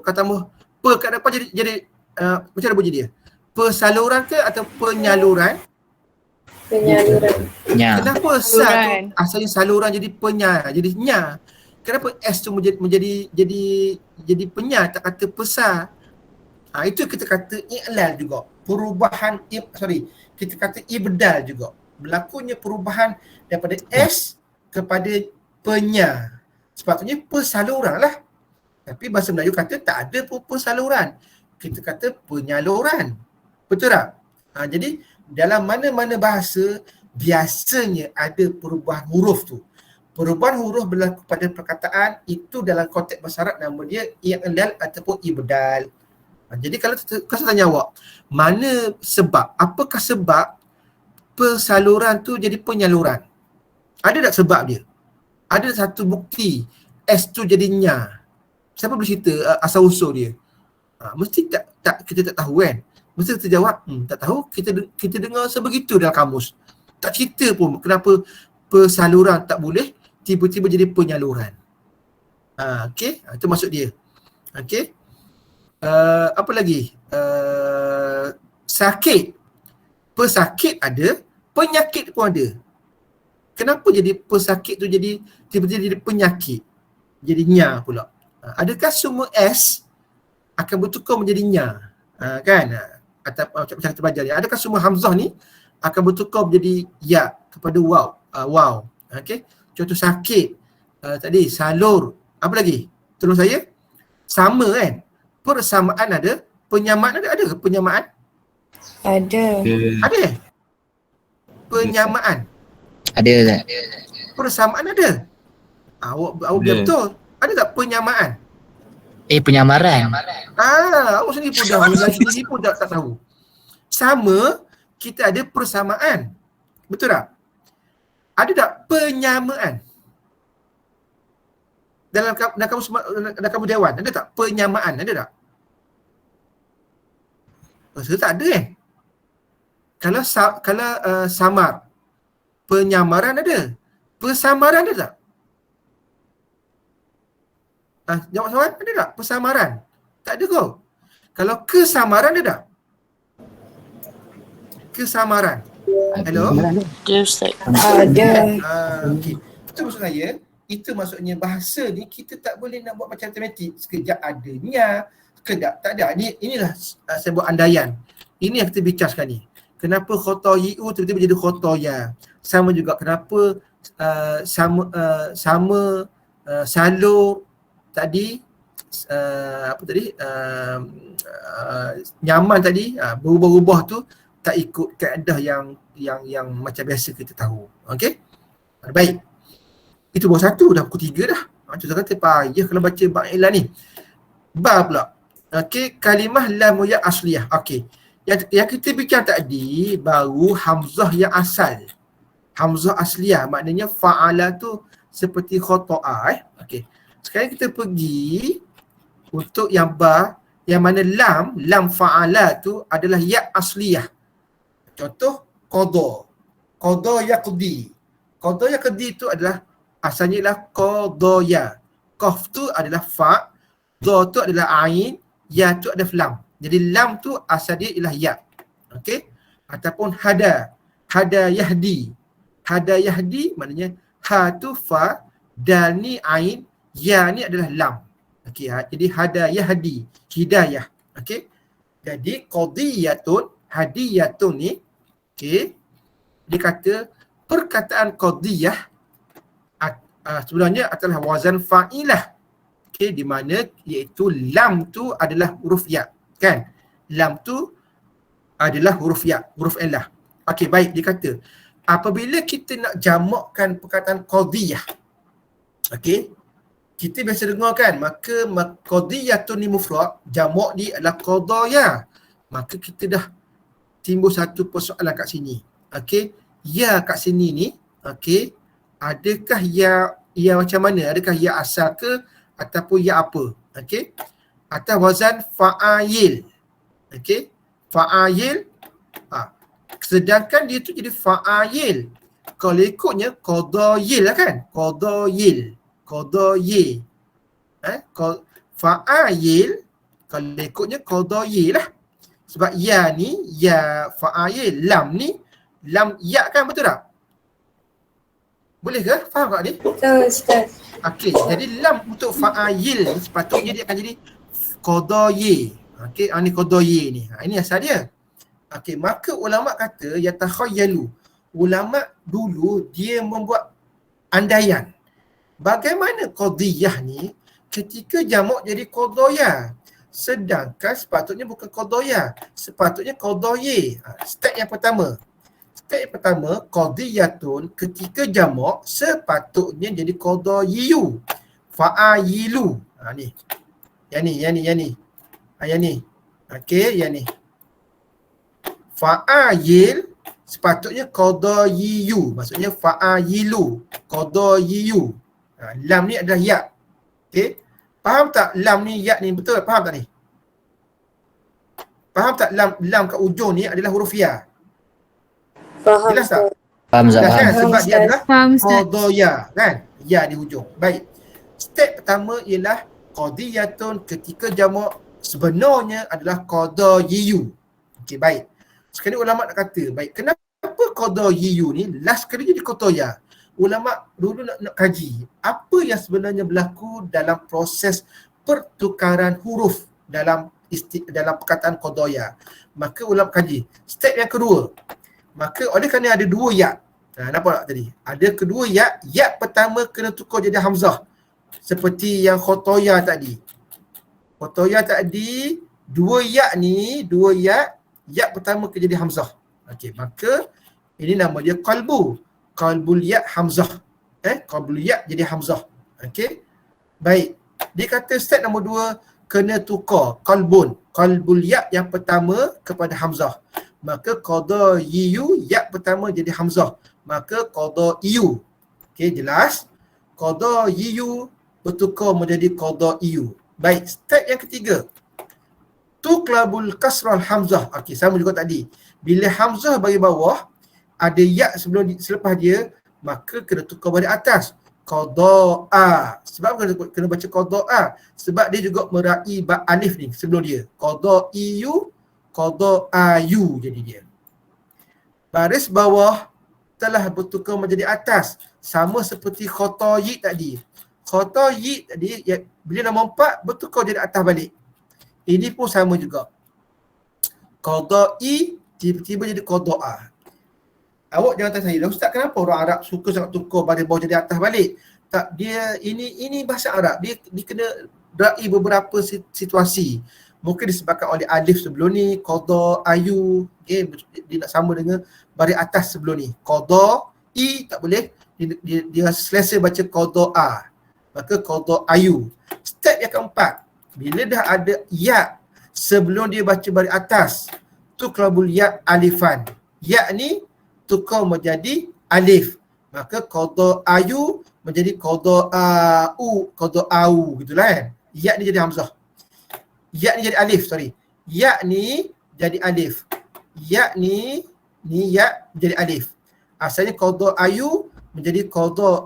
A: kalau tambah kat depan jadi macam mana bunyi dia? Persaluran ke atau penyaluran?
E: Ya.
A: Kenapa sal tu asalnya saluran jadi jadi nya? Kenapa S tu jadi penya tak kata pesal? Itu kita kata i'lal juga. Perubahan kita kata ibdal juga. Berlakunya perubahan daripada S kepada penya. Sepatutnya persaluran lah. Tapi bahasa Melayu kata tak ada pun persaluran. Kita kata penyaluran. Betul tak? Jadi dalam mana-mana bahasa biasanya ada perubahan huruf tu. Perubahan huruf berlaku pada perkataan itu dalam konteks bahasa Arab nama dia i'lal ataupun ibdal. Jadi kalau saya tanya awak, mana sebab? Apakah sebab persaluran tu jadi penyaluran? Ada tak sebab dia? Ada satu bukti S tu jadi nya. Siapa boleh cerita asal usul dia? Mesti tak kita tak tahu kan? Mesti kita jawab, tak tahu. Kita dengar sebegitu dalam kamus. Tak cerita pun kenapa persaluran tak boleh tiba-tiba jadi penyaluran. Okey, itu maksud dia. Okey. Apa lagi? Sakit. Pesakit ada, penyakit pun ada. Kenapa jadi pesakit tu jadi tiba-tiba jadi penyakit? Jadinya pula. Adakah semua S akan bertukar menjadi nya? Kan? Atau macam kita belajar ni. Adakah semua hamzah ni akan bertukar menjadi ya kepada waw? Waw. Okey. Contoh sakit. Tadi salur. Apa lagi? Tolong saya. Sama kan? Persamaan ada, penyamaan ada ke penyamaan?
B: Ada.
A: Ada. Penyamaan.
E: Ada tak?
A: Persamaan ada. Awak biar betul. Ada tak penyamaan?
E: Penyamaran.
A: Awak sendiri pun dah sendiri pun tak tahu. Sama, kita ada persamaan. Betul tak? Ada tak penyamaan? Dalam kamus dewan ada tak penyamaan? Ada tak? Saya tak ada kan? Kalau samar, penyamaran ada. Persamaran ada tak? Jawab soalan, ada tak? Persamaran? Tak ada kau. Kalau kesamaran ada tak? Kesamaran. Hello?
D: Ada Ustaz.
B: Ada.
A: Okay. Itu maksud saya. Itu maksudnya bahasa ni kita tak boleh nak buat macam matematik. Sekejap adanya, sekejap tak ada. Inilah saya buat andaian. Ini yang kita bincang sekarang ni. Kenapa khata yu tiba-tiba jadi khata ya? Sama juga kenapa salur tadi nyaman tadi berubah-ubah tu tak ikut kaedah yang macam biasa kita tahu. Okey? Baik. Itu baru satu dah, pukul 3 dah. Macam saya kata payah kalau baca bab i'lal ni. Bab pula. Okey, kalimah lam ya asliyah. Okey. Yang kita bincang tadi baru hamzah yang asal. Hamzah asliyah maknanya fa'ala tu seperti khata'a. Okey. Sekarang kita pergi untuk yang yang mana lam fa'ala tu adalah ya asliyah. Contoh qada. Qada yaqdi. Qada yaqdi tu adalah asalnya ialah qadaya. Qaf tu adalah fa, dha tu adalah ain, ya tu adalah lam. Jadi lam tu asal dia ialah ya. Okey? Ataupun hada yahdi. hada yahdi maknanya ha tu fa, dal ni ain, ya ni adalah lam. Okey, jadi hada yahdi, hidayah. Okey. Jadi qadiyatun, hadiyatun ni okey, dia kata perkataan qadiyah sebenarnya adalah wazan fa'ilah. Okey, di mana iaitu lam tu adalah huruf ya, kan? Lam tu adalah huruf ya, huruf illah. Okey, baik, dia kata apabila kita nak jamakkan perkataan qadiyah, okey, kita biasa dengar kan, maka qadiyatun ni mufrad, jamak ni adalah qadaya. Maka kita dah timbul satu persoalan kat sini. Okey, ya kat sini ni, okey, adakah ya macam mana? Adakah ya asal ke ataupun ya apa? Okey, atas wazan fa'ayil. Okey, fa'ayil. Sedangkan dia tu jadi fa'ayil. Kalau ikutnya qadayil lah kan? Qadayil. Qadayil. Fa'ayil, kalau ikutnya qadayil lah. Sebab ya ni, ya fa'ayil. Lam ni, lam ya kan, betul tak? Boleh ke? Faham tak ni?
B: Betul, Ustaz.
A: Okey, jadi lam untuk fa'ayil ni sepatutnya dia akan jadi qadayil. Okey, ni qadayil ni. Ini asal dia. Okey, maka ulama kata yatakhayyalu. Ulama dulu dia membuat andaian. Bagaimana qadiyah ni ketika jamak jadi qadaya, sedangkan sepatutnya bukan qadaya, sepatutnya qadayi. Step yang pertama. Step yang pertama, qadiyatun ketika jamak sepatutnya jadi qadayiyu. Fa'ayilu. Ni. Yang ni. Okey, yang ni. Fa'ayil sepatutnya qadayiyu. Maksudnya fa'ayilu. Qadayiyu. Lam ni adalah ya. Okey. Faham tak lam ni ya ni betul? Faham tak ni? Faham tak lam kat ujung ni adalah huruf ya?
B: Faham,
A: Jelas tak?
E: Faham
A: Jelas kan?
B: Faham,
A: Sebab dia
B: Ustaz.
A: adalah
F: Faham, Ustaz.
A: qadaya kan? Ya di hujung. Baik. Step pertama ialah qadiyatun ketika jamak sebenarnya adalah qadayiyu. Okey, baik. Sekarang ulama nak kata, baik, kenapa qadayiyu ni last kali jadi qadaya? Ulama dulu nak kaji apa yang sebenarnya berlaku dalam proses pertukaran huruf dalam perkataan qadaya. Maka ulama kaji. Step yang kedua. Maka oleh kerana ada dua ya. Nampak tak tadi? Ada kedua ya. Ya pertama kena tukar jadi hamzah. Seperti yang khotoya tadi. Khotoya tadi, dua ya ni, dua ya. Ya pertama kena jadi hamzah. Okey, maka ini nama dia qalbu. Qalbul ya hamzah. Qalbul ya jadi hamzah. Okey. Baik. Dia kata step nombor 2 kena tukar qalbun. Qalbul ya yang pertama kepada hamzah. Maka qadayiyu ya pertama jadi hamzah. Maka qadaiyu. Okey, jelas? Qadaiyu bertukar menjadi qadaiyu. Baik, step yang ketiga. Tuqlabul kasral hamzah. Okey, sama juga tadi. Bila hamzah bagi bawah, ada ya selepas dia, maka kena tukar balik atas. Qada'a. Sebab kena baca qada'a. Sebab dia juga merai alif ni sebelum dia. Qadaiyu, qada'ayu jadi dia. Baris bawah telah bertukar menjadi atas. Sama seperti khotoyi tadi. Khotoyi tadi, ya, bila nombor 4 bertukar jadi atas balik. Ini pun sama juga. Qada'i tiba-tiba jadi qada'a. Awak jangan tanya saya, Ustaz kenapa orang Arab suka sangat tukar baris bawah jadi atas balik? Tak, dia ini bahasa Arab. Dia kena rai beberapa situasi. Mungkin disebabkan oleh alif sebelum ni, qada, ayu, okay, dia nak sama dengan baris atas sebelum ni. Qada, i tak boleh. Dia selesa baca qada a. Maka qada ayu. Step yang keempat, bila dah ada ya sebelum dia baca baris atas, tu kelabul ya alifan. Ya ni tukar menjadi alif. Maka qada ayu menjadi qada au gitulah kan. Ya ni jadi hamzah. Ya ni jadi alif, sorry. Ya ni jadi alif. Ya ni ya jadi alif. Asalnya qada ayu menjadi qada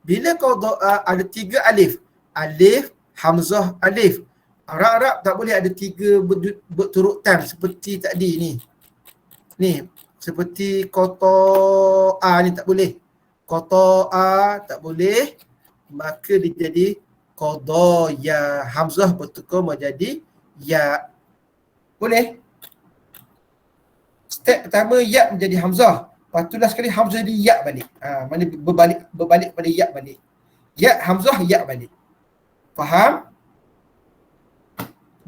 A: bila qada ada 3 alif. Alif, hamzah, alif. Arab tak boleh ada 3 berturutan seperti tadi ni. Ni, Seperti koto A ni tak boleh. Koto A tak boleh. Maka dia jadi kodo ya. Hamzah bertukar menjadi ya. Boleh? Step pertama ya menjadi hamzah. Lepas tu last sekali hamzah jadi ya balik. Mana berbalik pada ya balik. Ya hamzah ya balik. Faham?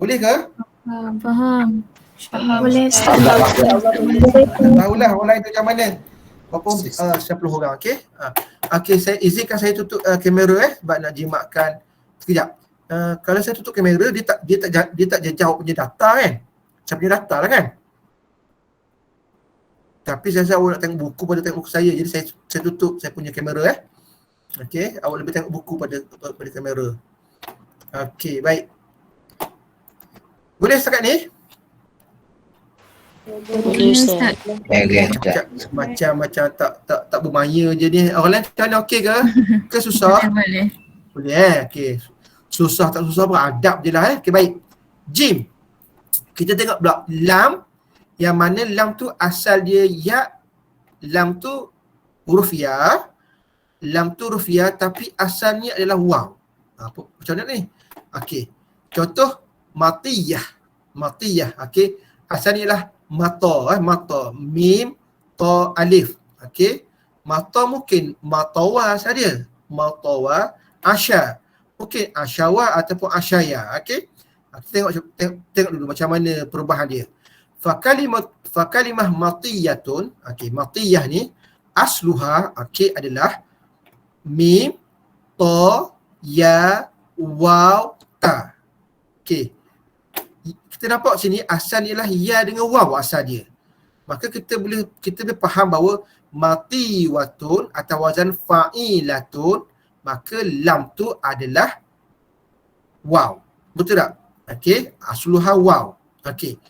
A: Boleh ke?
F: Faham.
B: Boleh Ustaz.
A: Tahulah orang lain tu macam mana. Berapa 10 orang, okey? Okey, saya izinkan saya tutup kamera sebab nak jimatkan sekejap. Kalau saya tutup kamera dia tak jauh punya data kan? Saya punya data lah kan? Tapi saya rasa awak nak tengok buku pada tengok buku saya. Jadi saya tutup saya punya kamera Okey, awak lebih tengok buku pada kamera. Okey, baik. Boleh setakat ni?
D: Boleh Ustaz.
A: Macam tak bermaya je ni. Orang lain macam mana, okey ke? Ke susah?
F: Boleh.
A: Boleh okey. Susah tak susah beradab je lah Okey, baik. Jim. Kita tengok pula lam, yang mana lam tu asal dia ya. Lam tu huruf ya. Lam tu huruf ya tapi asalnya adalah waw. Macam mana ni? Okey. Contoh matiyah. Okey. Asalnya ialah mata, mim, ta, alif. Okey. Mata mungkin matawa saja. Matawa, asya. Mungkin asyawa ataupun asyaya. Okey. Tengok dulu macam mana perubahan dia. Fakalimah matiyatun. Okey, matiyah ni asluha adalah mim, ta, ya, waw, ta. Okey. Kita nampak sini asal ialah ya dengan waw asal dia. Maka kita boleh faham bahawa matiwatun atau wazan fa'ilatun, maka lam tu adalah waw. Betul tak? Okey, asluha waw. Okey.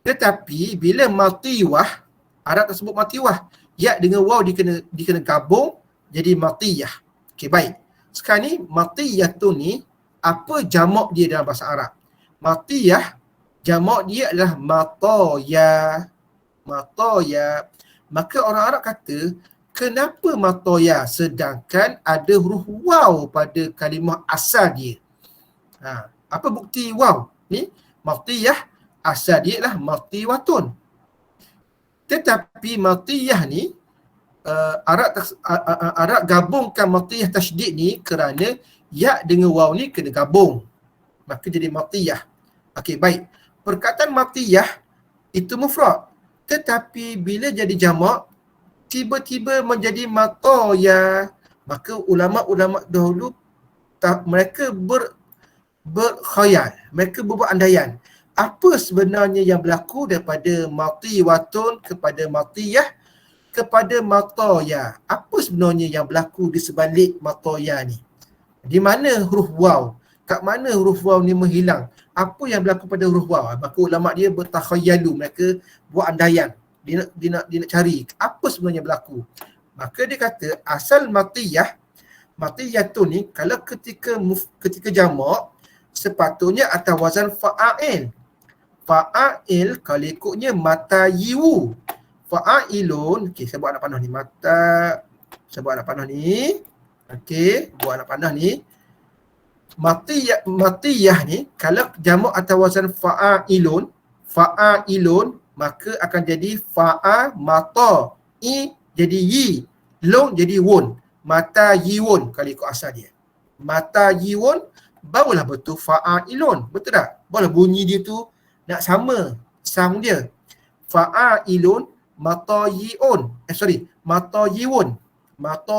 A: Tetapi bila matiwah, Arab tersebut matiwah, ya dengan waw dikena gabung jadi matiyah. Okey, baik. Sekarang ni matiyatun ni apa jamak dia dalam bahasa Arab? Matiyah, jamak dia adalah matoya. Maka orang Arab kata, kenapa matoya sedangkan ada huruf waw pada kalimah asal dia? Apa bukti waw? Ni matiyah asal dia adalah matiwatun. Tetapi matiyah ni Arab gabungkan matiyah tasydid ni kerana ya dengan waw ni kena gabung. Maka jadi matiyah. Okey, baik. Perkataan matiyah itu mufrad. Tetapi bila jadi jamak, tiba-tiba menjadi matoya. Maka ulama-ulama dahulu mereka berkhayal. Mereka berbuat andaian. Apa sebenarnya yang berlaku daripada matiwatun kepada matiyah kepada matoya? Apa sebenarnya yang berlaku di sebalik matoya ni? Di mana huruf waw? Kat mana huruf waw ni menghilang? Apa yang berlaku pada huruf waw? Maka ulama dia bertakhayalu, mereka buat andaian. Dia nak cari apa sebenarnya berlaku. Maka dia kata asal matiyatun ni kalau ketika jamak sepatutnya atas wazan fa'ail. Fa'ail kalau ikutnya matayiwu. Fa'ailun, okey saya buat anak panah ni. Saya buat anak panah ni. Okey, buat anak panah ni. Matiyah ni kalau jamak atas wazan fa'ailun, maka akan jadi fa'a mata, i jadi yi, lun jadi wun, mata yiwun kalau ikut asal dia. Mata yiwun barulah betul fa'ailun, betul tak? Barulah bunyi dia tu nak sama sound dia. Fa'ailun mata yiun. Mata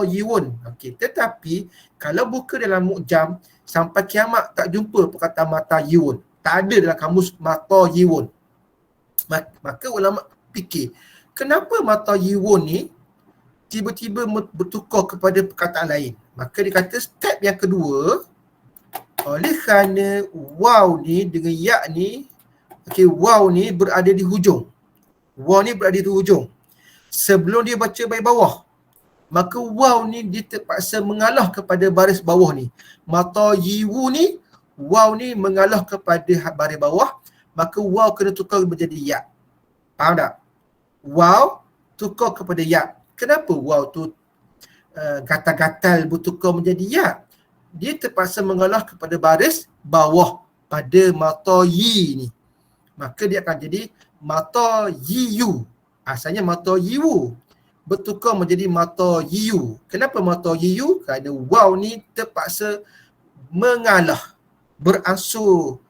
A: yiwun. Okey, tetapi kalau buka dalam mu'jam sampai kiamat tak jumpa perkataan mata yiwun. Tak ada dalam kamus mata yiwun. Maka ulama fikir, kenapa mata yiwun ni tiba-tiba bertukar kepada perkataan lain? Maka dia kata step yang kedua, oleh kerana waw ni dengan ya ni, okey, waw ni berada di hujung. Sebelum dia baca baris bawah, maka waw ni dia terpaksa mengalah kepada baris bawah ni. Mata yiwu ni, waw ni mengalah kepada baris bawah, maka waw kena tukar menjadi ya. Faham tak? waw tukar kepada ya. Kenapa waw tu gatal-gatal bertukar menjadi ya? Dia terpaksa mengalah kepada baris bawah pada mata yi ni. Maka dia akan jadi mata yiu. Asalnya mata yiu bertukar menjadi mata yiu. Kenapa mata yiu? Kerana waw ni terpaksa mengalah, beransur,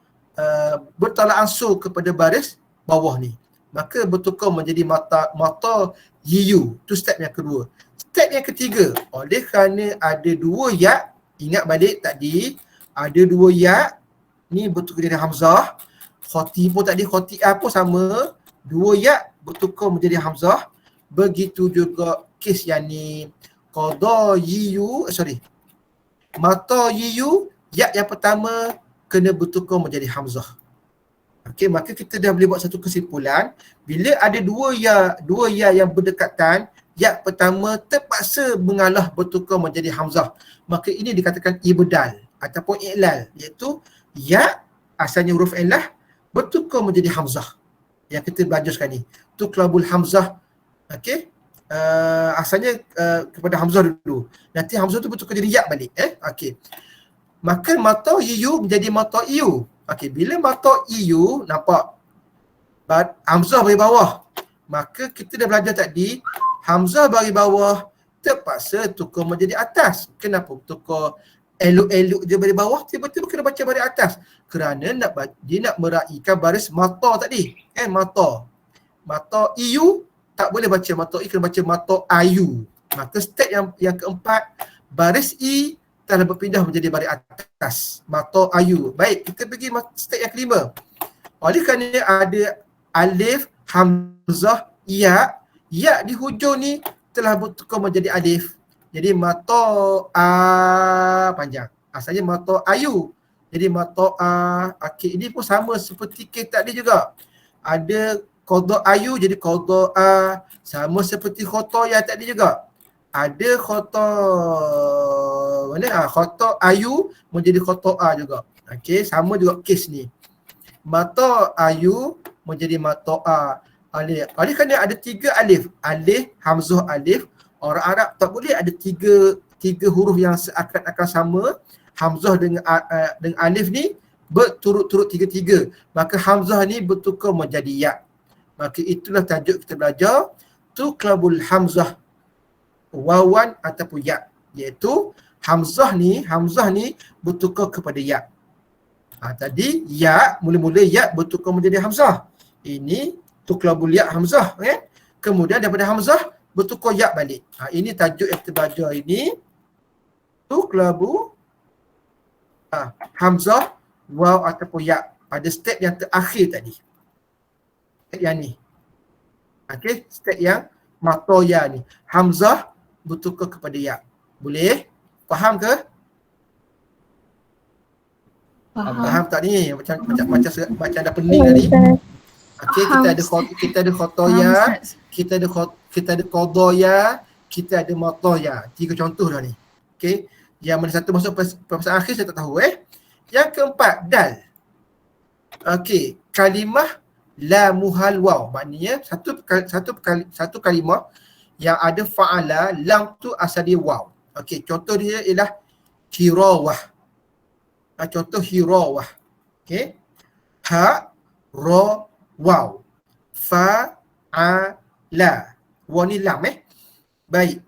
A: bertolak ansur kepada baris bawah ni. Maka bertukar menjadi mata yiu. Itu step yang kedua. Step yang ketiga, oleh kerana ada dua ya, ingat balik tadi, ada dua ya, ni bertukar jadi hamzah. Khoti pun tadi, khoti pun sama, dua ya bertukar menjadi hamzah. Begitu juga kes yang ni, qada yiu, mata yiu, ya yang pertama kena bertukar menjadi hamzah. Okey, maka kita dah boleh buat satu kesimpulan, bila ada dua ya yang berdekatan, ya pertama terpaksa mengalah bertukar menjadi hamzah, maka ini dikatakan ibdal ataupun i'lal, iaitu ya asalnya huruf illah bertukar menjadi hamzah. Yang kita belajar sekarang ni, tuqlabul hamzah. Okey, asalnya kepada hamzah dulu, nanti hamzah tu bertukar jadi ya balik. Okey, maka mata iu menjadi mata iu. Okey, bila mata iu nampak hamzah bagi bawah, maka kita dah belajar tadi, hamzah bagi bawah terpaksa tukar menjadi atas. Kenapa tukar elok-elok je bagi bawah, tiba-tiba kena baca bagi atas? Kerana dia nak meraihkan baris mata tadi. Mata iu tak boleh baca mata i, kena baca mata ayu. Maka step yang keempat, baris i telah berpindah menjadi baris atas, mata ayu. Baik, kita pergi step yang kelima. Oleh kerana ada alif, hamzah, ya di hujung ni telah bertukar menjadi alif. Jadi mata a panjang. Asalnya mata ayu, jadi mata a. Okey, ini pun sama seperti kes tadi juga. Ada qada ayu jadi qada a, sama seperti khata ya tadi juga. Ada khata khata ayu menjadi khata a juga. Okey, sama juga kes ni. Mata ayu menjadi mata a. Oleh kerana ada tiga alif, hamzah, alif, orang Arab tak boleh ada tiga huruf yang seakan-akan sama. Hamzah dengan alif ni berturut-turut tiga-tiga. Maka hamzah ni bertukar menjadi ya. Maka itulah tajuk kita belajar, tuqlabul hamzah wawan ataupun ya, iaitu hamzah ni bertukar kepada ya. Tadi ya, mula-mula ya bertukar menjadi hamzah. Ini tuqlabul ya hamzah, kemudian daripada hamzah bertukar ya balik. Ini tajuk yang kita belajar ini, tuqlabu hamzah waw ataupun ya pada step yang terakhir tadi. Step yang ni. Okey, step yang mata ya ni, hamzah bertukar kepada ya. Boleh? Faham ke? Faham tak ni? Macam dah pening tadi. Okey, kita ada khotoya, kita ada qadaya, kita ada mataya. Tiga contoh dah ni. Okey, yang mana satu masuk permasalahan akhir saya tak tahu. Yang keempat, dal. Okey, kalimah la muhal waw. Maknanya satu kalimah yang ada fa'ala, lam tu asal dia waw. Okey, contoh dia ialah hirawah. Contoh hirawah. Okey, ha, ra, waw, fa, a, la. Waw ni lam Baik.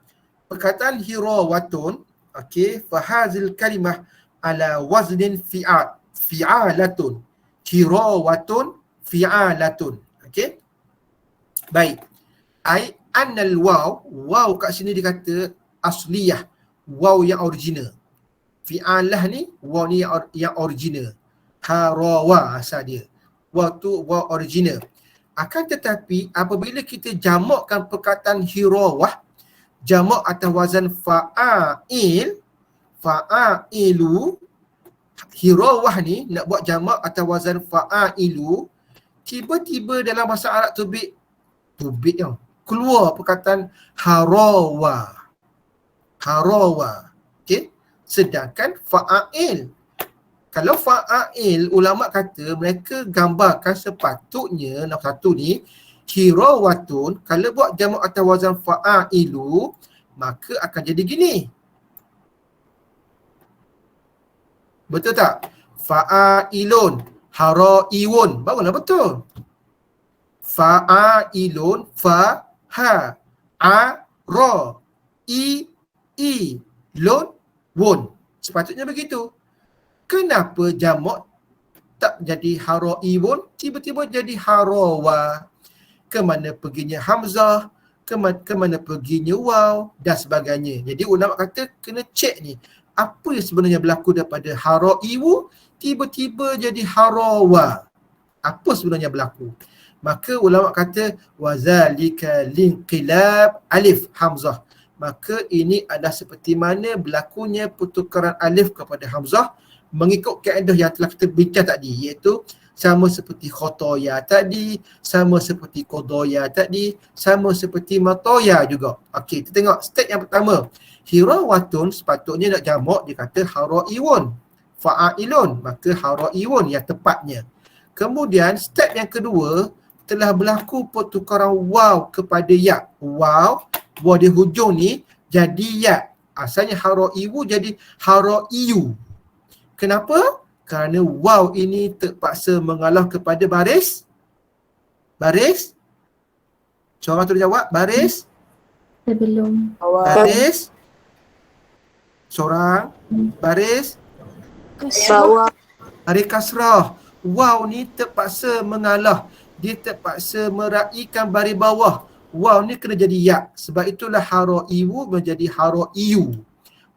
A: Perkataan hirawatun, okey, fahazil kalimah ala waznin fi'alatun. Hirawatun fi'alatun. Okey. Baik. Ai annal waw kat sini dikata asliyah, waw yang original. Fi'alah ni waw ni yang original. Harawa asal dia. Waw tu waw original. Akan tetapi apabila kita jamakkan perkataan hirawah, jamak atas wazan fa'ailu, hirawah ni nak buat jamak atas wazan fa'ailu, tiba-tiba dalam bahasa Arab tubik keluar perkataan harawa. Okey, sedangkan fa'ail, kalau fa'ail ulama kata mereka gambarkan sepatutnya nombor satu ni hirawatun, kalau buat jamak atas wazan fa'ailu, maka akan jadi gini. Betul tak? Fa'ailun, haraiwun. Barulah betul. Fa'ailun, fa, ha, a, ra, i, lun, wun. Sepatutnya begitu. Kenapa jamak tak jadi haraiwun, tiba-tiba jadi harawa? Kemana perginya hamzah, kemana perginya waw dan sebagainya. Jadi ulama kata kena cek ni, apa yang sebenarnya berlaku daripada haraiwu tiba-tiba jadi harawa. Apa sebenarnya berlaku? Maka ulama kata wazalika linqilab alif hamzah. Maka ini adalah seperti mana berlakunya pertukaran alif kepada hamzah mengikut kaedah yang telah kita bincang tadi, iaitu sama seperti khotoya tadi, sama seperti kodoya tadi, sama seperti matoya juga. Okey, kita tengok step yang pertama. Hirawatun sepatutnya nak jamak dia kata haraiwun, fa'ailun, maka haraiwun yang tepatnya. Kemudian step yang kedua, telah berlaku pertukaran waw kepada ya. Waw di hujung ni jadi ya. Asalnya haraiwu jadi haraiyu. Kenapa? Kerana waw ini terpaksa mengalah kepada baris. Seorang tu jawab, baris.
B: Sebelum.
A: Baris. Seorang. Baris.
B: Bawah.
A: Baris kasrah. Waw ni terpaksa mengalah. Dia terpaksa meraihkan baris bawah. Waw ni kena jadi ya. Sebab itulah haraiwu menjadi haraiyu.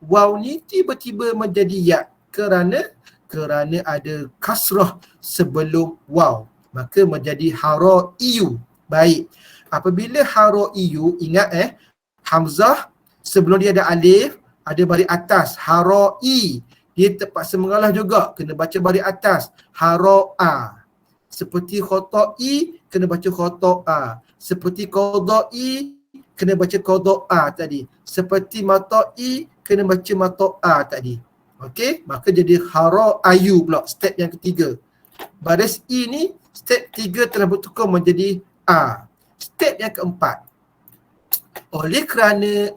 A: Waw ni tiba-tiba menjadi ya. Kerana ada kasrah sebelum waw, maka menjadi haraiyu. Baik. Apabila haraiyu, ingat hamzah sebelum dia ada alif, ada baris atas, harai. Dia terpaksa mengalah juga, kena baca baris atas, haraa. Seperti khotai, kena baca khotoa. Seperti qadai, kena baca qada'a tadi. Seperti matai, kena baca mato'a tadi. Okey, maka jadi haraiyu pula, step yang ketiga. Baris I ni, step 3 telah bertukar menjadi A. Step yang keempat, oleh kerana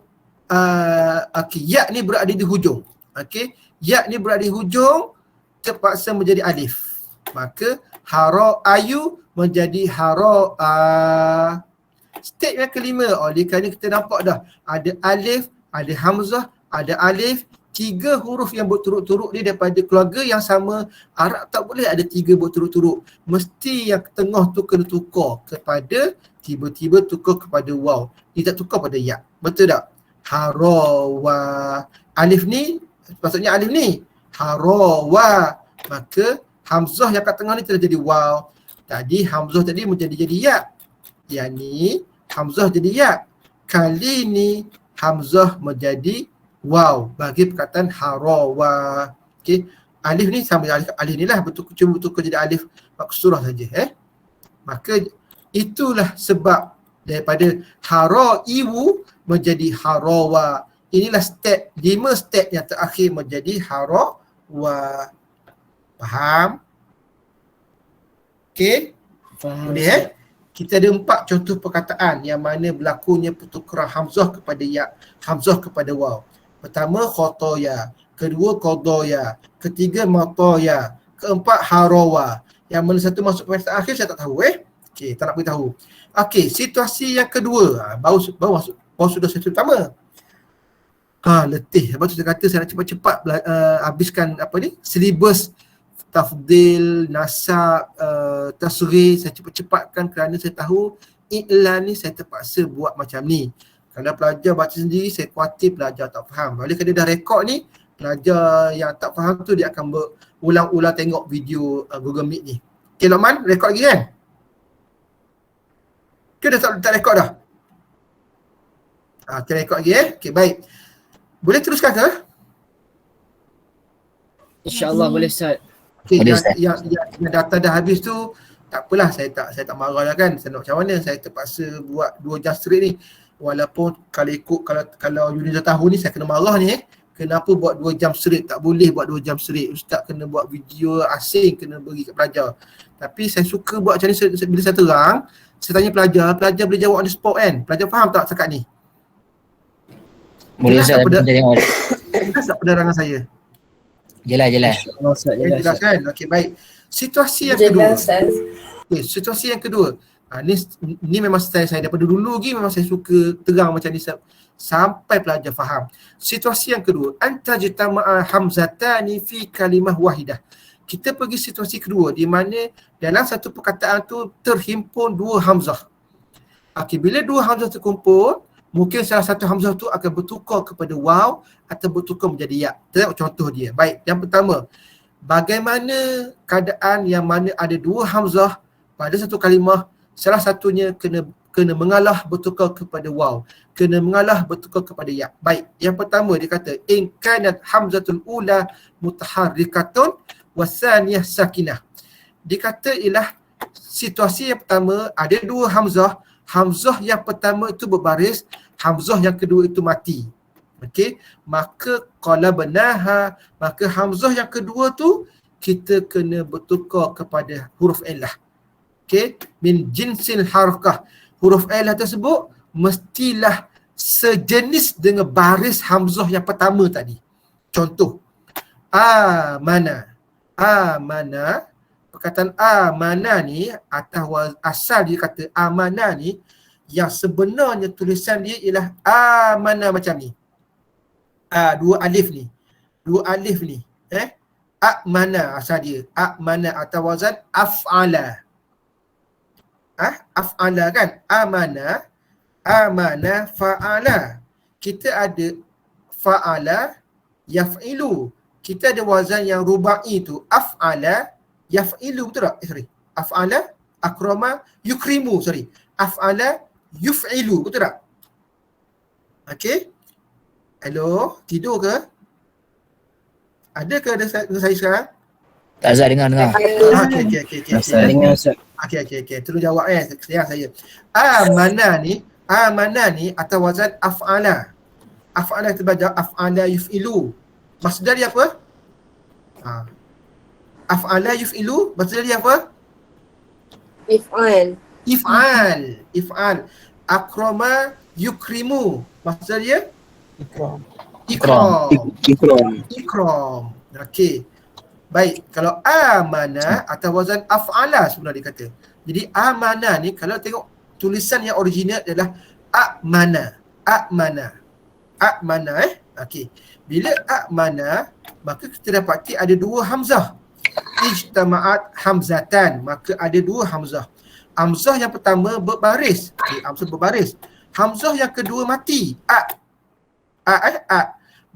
A: ya ni berada di hujung. Okey, ya ni berada di hujung, terpaksa menjadi alif. Maka haraiyu menjadi haraa. Step yang kelima, oleh kerana kita nampak dah ada alif, ada hamzah, ada alif, 3 huruf yang berturut-turut ni daripada keluarga yang sama. Arab tak boleh ada 3 berturut-turut. Mesti yang tengah tu kena tukar kepada, tiba-tiba tukar kepada waw. Dia tak tukar pada ya. Betul tak? Harawa. Alif ni, maksudnya alif ni. Harawa. Maka hamzah yang kat tengah ni telah jadi waw. Tadi hamzah tadi menjadi ya. Yang ni hamzah jadi ya. Kali ni hamzah menjadi waw bagi perkataan harawa. Okey, alif ni sama alif ni lah cuma bertukar jadi alif maksurah saja. Maka itulah sebab daripada haraiwu menjadi harawa. Inilah step 5 step yang terakhir menjadi harawa. Faham? Okey? Boleh Kita ada 4 contoh perkataan yang mana berlakunya pertukaran hamzah kepada ya, hamzah kepada waw. Pertama khotoya, kedua qadaya, ketiga matoya, keempat harawa. Yang mana satu masuk perkataan akhir saya tak tahu Okey, tak nak beritahu. Okey, situasi yang kedua, baru sudah situasi pertama. Letih. Lepas tu saya kata saya nak cepat-cepat habiskan silibus tafdil, nasab, tasghir. Saya cepat-cepatkan kerana saya tahu iklan ni saya terpaksa buat macam ni. Kalau pelajar baca sendiri, saya khawatir pelajar tak faham. Oleh kerana dah rekod ni, pelajar yang tak faham tu dia akan berulang-ulang tengok video Google Meet ni. Okay Lokman, rekod lagi kan? Ke dah tak rekod dah? Okay, rekod lagi Okay, baik. Boleh teruskan ke?
F: InsyaAllah boleh Ustaz.
A: Okay,
E: Boleh, Ustaz.
A: yang data dah habis tu, tak apalah, saya tak marah lah kan. Saya nak macam mana, saya terpaksa buat 2 jam straight ni. Walaupun kalau ikut, kalau Yuni dah tahu ni, saya kena marah ni Kenapa buat 2 jam straight? Tak boleh buat 2 jam straight. Ustaz kena buat video asing, kena bagi kat pelajar. Tapi saya suka buat macam ni bila saya terang, saya tanya pelajar boleh jawab on the spot kan. Pelajar faham tak cakap ni?
E: Boleh Ustaz, kita tengok.
A: Jelas tak penerangan saya?
E: Jelas.
A: Jelas kan? Okey, baik. Situasi yang kedua. Okay, situasi yang kedua. Ni memang style saya daripada dulu lagi, memang saya suka terang macam ni sampai pelajar faham. Situasi yang kedua, antajtama'a hamzatani fi kalimah wahidah. Kita pergi situasi kedua di mana dalam satu perkataan tu terhimpun 2 hamzah. Okey, bila 2 hamzah terkumpul, mungkin salah satu hamzah tu akan bertukar kepada waw atau bertukar menjadi ya. Tengok contoh dia. Baik, yang pertama, bagaimana keadaan yang mana ada 2 hamzah pada satu kalimah, salah satunya kena mengalah bertukar kepada waw, kena mengalah bertukar kepada ya. Baik, yang pertama dia kata in kanat hamzatul ula mutaharrikatun wasaniyah sakinah. Dia kata ialah situasi yang pertama ada 2 hamzah, hamzah yang pertama itu berbaris, hamzah yang kedua itu mati. Okey, maka qalabnaha, maka hamzah yang kedua tu kita kena bertukar kepada huruf illah. Okey, min jinsil harakah. Huruf illah tersebut mestilah sejenis dengan baris hamzah yang pertama tadi. Contoh, amana. Amana, perkataan amana ni atau asal dia kata amana ni, yang sebenarnya tulisan dia ialah amana macam ni. 2 alif ni. 2 alif ni. Amana asal dia. Amana atau wazan af'ala. Af'ala kan? Amana, fa'ala. Kita ada fa'ala, yaf'ilu. Kita ada wazan yang rubai tu. Af'ala, yaf'ilu. Betul tak? Af'ala, akrama, yukrimu. Af'ala, yuf'ilu. Betul tak? Okey. Hello, tidur ke? Ada ke dengan saya sekarang?
E: Tak Azhar dengar.
A: Okey. Okey. Tolong jawab sekarang saya. Amana ni atau wazan af'ala. Af'ala kita baca af'ala yuf'ilu. Masdar dia apa? Af'ala yuf'ilu, masdar dia apa? If'al. Akrama yukrimu. Masdar dia? Ikram. Okey. Baik, kalau amana atau wazan af'ala sebenarnya dia kata. Jadi amana ni kalau tengok tulisan yang original adalah amana. Okey. Bila amana, maka kita dapati ada 2 hamzah. Ijtama'at hamzatan, maka ada 2 hamzah. Hamzah yang pertama berbaris. Hamzah berbaris. Hamzah yang kedua mati.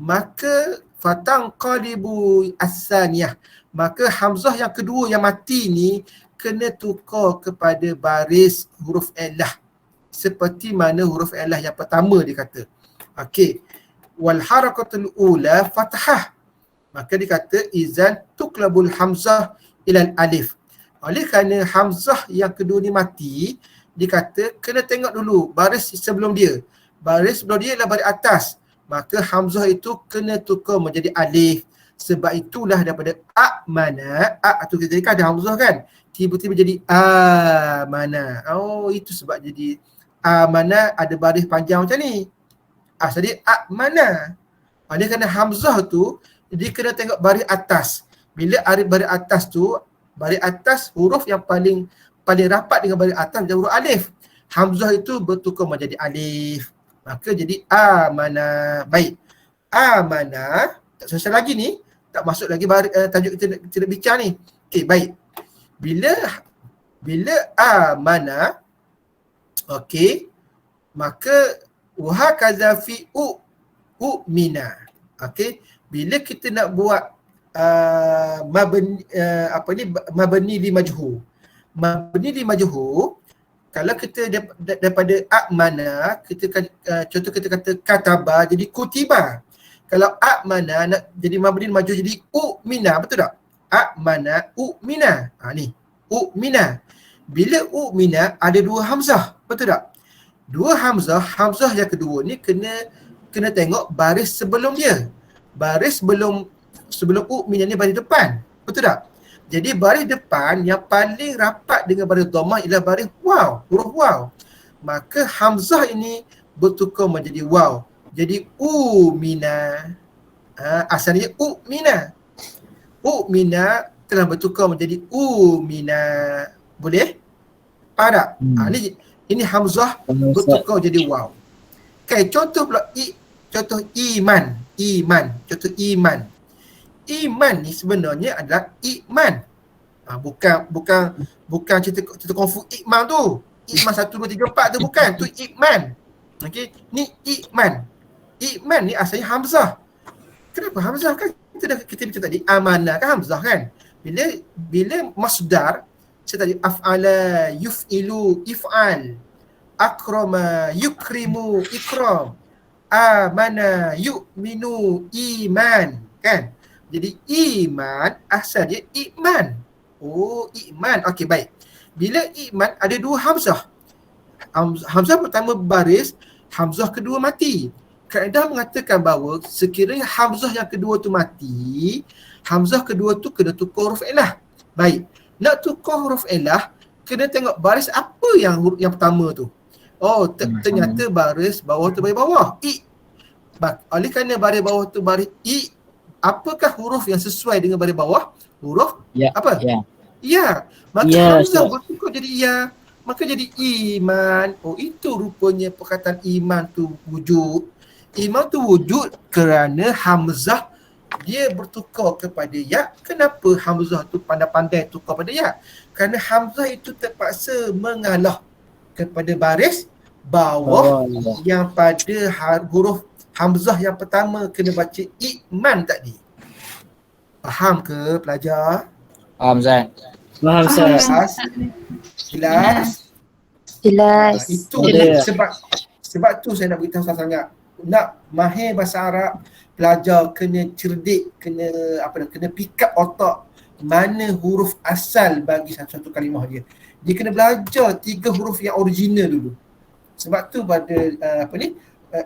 A: Maka fatanqalibu as-saniyah, maka hamzah yang kedua yang mati ni kena tukar kepada baris huruf illah seperti mana huruf illah yang pertama dia kata. Okey, wal harakatul ula fathah, maka dia kata izan tuklabul hamzah ilal alif. Oleh kerana hamzah yang kedua ni mati, dia kata kena tengok dulu baris sebelum dia. Baris sebelum dia ialah baris atas, maka hamzah itu kena tukar menjadi alif. Sebab itulah daripada amana, tu kita jadikan ada hamzah kan, tiba-tiba jadi amana. Oh, itu sebab jadi amana ada baris panjang macam ni. Jadi amana. Oleh kerana hamzah tu dia kena tengok baris atas. Bila baris atas tu, baris atas huruf yang paling rapat dengan baris atas adalah huruf alif. Hamzah itu bertukar menjadi alif. Maka jadi amana. Baik. Amana, tak selesai lagi ni, tak masuk lagi tajuk kita nak bincang ni. Okey, baik. Bila amana, okey, maka wahakaza fi u'mina. Okey, bila kita nak buat mabni li majhul. Mabni li majhul, kalau kita daripada amana, kita contoh kita kata kataba jadi kutiba. Kalau amana nak jadi mabni majhul jadi u'mina, betul tak? Amana u'mina. Ni u'mina. Bila u'mina ada 2 hamzah, betul tak? 2 hamzah, hamzah yang kedua ni kena tengok baris sebelum dia. baris sebelum mina ni baris depan. Betul tak? Jadi baris depan yang paling rapat dengan baris dhammah ialah baris waw, huruf waw. Maka hamzah ini bertukar menjadi waw. Jadi umina. Asalnya umina. Umina telah bertukar menjadi umina. Boleh? Faham tak? Ini hamzah bertukar jadi waw. Okay, contoh pula contoh iman. Contoh iman. Iman ni sebenarnya adalah iman. Bukan cerita kungfu iman tu. Iman 1 2 3 4 tu bukan. Tu iman. Okey, ni iman. Iman ni asalnya hamzah. Kenapa hamzah? Kan kita bincang tadi amanah kan hamzah kan. Bila masdar saya tadi af'ala yuf'ilu if'al, akrama yukrimu ikram, amana yu'minu iman kan. Jadi iman asal dia iman. Oh, iman. Okey, baik. Bila iman ada dua hamzah. Hamzah pertama baris, hamzah kedua mati. Kaedah mengatakan bahawa sekiranya hamzah yang kedua tu mati, hamzah kedua tu kena tukar huruf ilah. Baik. Nak tukar huruf ilah, kena tengok baris apa yang pertama tu. Oh, ternyata baris bawah tu baris bawah. Oleh kerana baris bawah tu baris i, apakah huruf yang sesuai dengan baris bawah? Huruf apa? Ya. Maka hamzah bertukar jadi ya. Maka jadi iman. Oh, itu rupanya perkataan iman tu wujud. Iman tu wujud kerana hamzah dia bertukar kepada ya. Kenapa hamzah tu pandai-pandai tukar pada ya? Kerana hamzah itu terpaksa mengalah kepada baris bawah yang pada huruf hamzah yang pertama kena baca iman tadi. Faham ke pelajar?
C: Faham Zat.
B: Faham Ustaz.
A: Jelas?
B: Jelas.
A: Itu sebab tu saya nak beritahu sangat. Nak mahir bahasa Arab, pelajar kena cerdik, kena pick up otak mana huruf asal bagi satu kalimah dia. Dia kena belajar 3 huruf yang original dulu. Sebab tu pada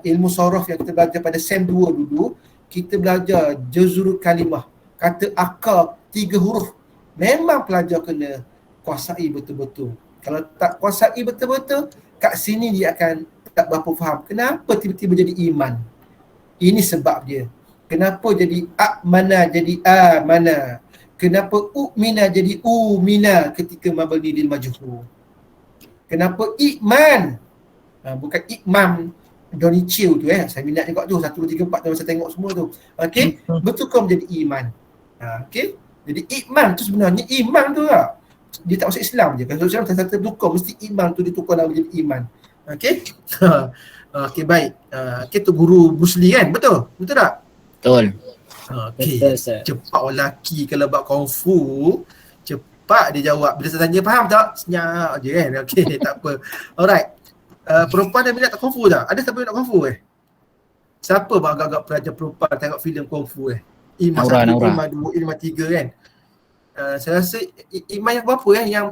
A: ilmu sorof yang kita belajar pada SEM 2 dulu, kita belajar jazrul kalimah, kata akar 3 huruf. Memang pelajar kena kuasai betul-betul. Kalau tak kuasai betul-betul, kat sini dia akan tak berapa faham. Kenapa tiba-tiba jadi iman? Ini sebab dia. Kenapa jadi amana jadi amana? Kenapa u'mina jadi umina ketika mabni lil majhul? Kenapa iman? Bukan imam Donny Chiu tu saya minat tengok tu 1 2 3 4 tu saya tengok semua tu. Okey, bertukar menjadi iman. Okey. Jadi iman tu sebenarnya iman tu lah. Dia tak masuk Islam je. Kalau Islam tak tukar mesti iman tu ditukar nama jadi iman. Okey. Okey, baik. Okey, tu guru Busli kan? Betul? Betul tak?
E: Betul.
A: Okey. Cepat orang lelaki kalau buat kungfu, cepat dia jawab. Bila saya tanya faham tak? Senyap je kan. Okey, tak apa. Alright. Perempuan dah minat tak kungfu tak? Ada siapa minat kungfu Siapa agak-agak pelajar perempuan tengok filem kungfu Iman 1, Iman 2, Iman 3 kan? Saya rasa Iman yang berapa yang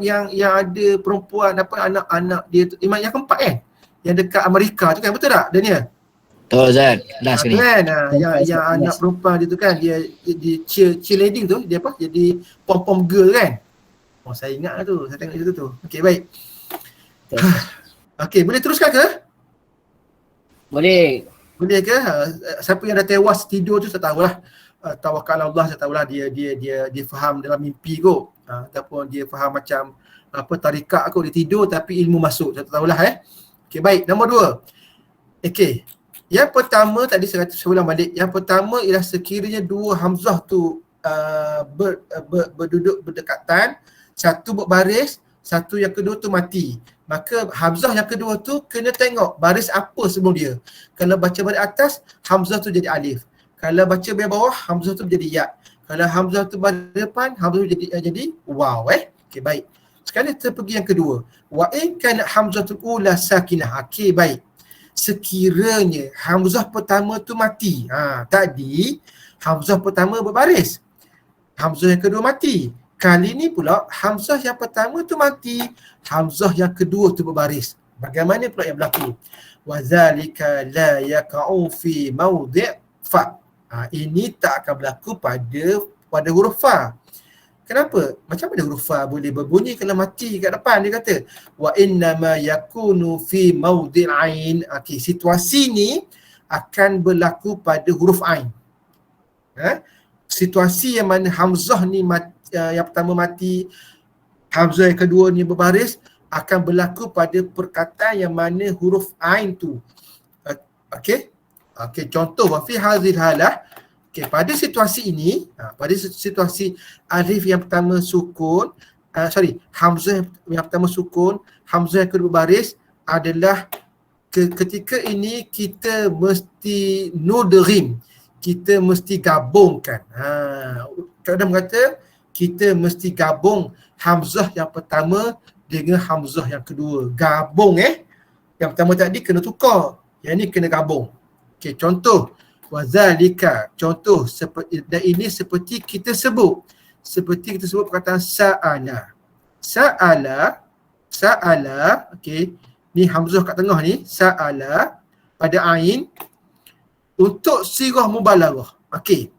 A: ada perempuan anak-anak dia tu, Iman yang keempat yang dekat Amerika tu kan, betul tak Daniel?
E: Betul Zat. Last ni.
A: Kan yang anak perempuan dia tu kan, dia cheerleading tu, dia apa? Jadi pom-pom girl kan? Oh, saya ingat lah tu, saya tengok itu tu. Okey, baik. Okey, boleh teruskan ke?
E: Boleh.
A: Boleh ke? Siapa yang dah tewas tidur tu saya tahulah. Tawakal Allah saya tahulah dia faham dalam mimpi kot. Ataupun dia faham macam tarikat kot, dia tidur tapi ilmu masuk. Saya tahulah Okey, baik. Nombor 2. Okey. Yang pertama tadi saya ulang balik. Yang pertama ialah sekiranya dua hamzah tu berduduk berdekatan, satu berbaris, satu yang kedua tu mati. Maka hamzah yang kedua tu kena tengok baris apa sebelum dia. Kalau baca baris atas, hamzah tu jadi alif. Kalau baca baris bawah, hamzah tu jadi ya. Kalau hamzah tu baris depan, hamzah tu jadi waw. Okey, baik. Sekarang kita pergi yang kedua. Wa in kana hamzatul ula sakinah. Okey, baik. Sekiranya hamzah pertama tu mati. Tadi hamzah pertama berbaris. Hamzah yang kedua mati. Kali ni pula hamzah yang pertama tu mati, hamzah yang kedua tu berbaris. Bagaimana pula yang berlaku? Wa zalika la yaqa'u fi mawdi' fa. Ini tak akan berlaku pada huruf fa. Kenapa? Macam mana huruf fa boleh berbunyi kalau mati kat depan? Dia kata wa innama yakunu fi maudhi'il ain. Okey, situasi ni akan berlaku pada huruf ain. Situasi yang mana hamzah ni yang pertama mati, hamzah yang kedua ni berbaris, akan berlaku pada perkataan yang mana huruf ain tu. Okey, contoh wa fi hadhil halah. Okey, pada situasi ini, pada situasi alif yang pertama sukun, hamzah yang pertama sukun, hamzah yang kedua berbaris adalah ketika ini kita mesti nudghim, kita mesti gabungkan. Kadang kata kita mesti gabung hamzah yang pertama dengan hamzah yang kedua. Gabung Yang pertama tadi kena tukar, yang ni kena gabung. Okey, contoh wazalika, contoh dan ini seperti kita sebut perkataan sa'ala, okey, ni hamzah kat tengah ni, sa'ala pada ain untuk sirah mubalaghah. Okey,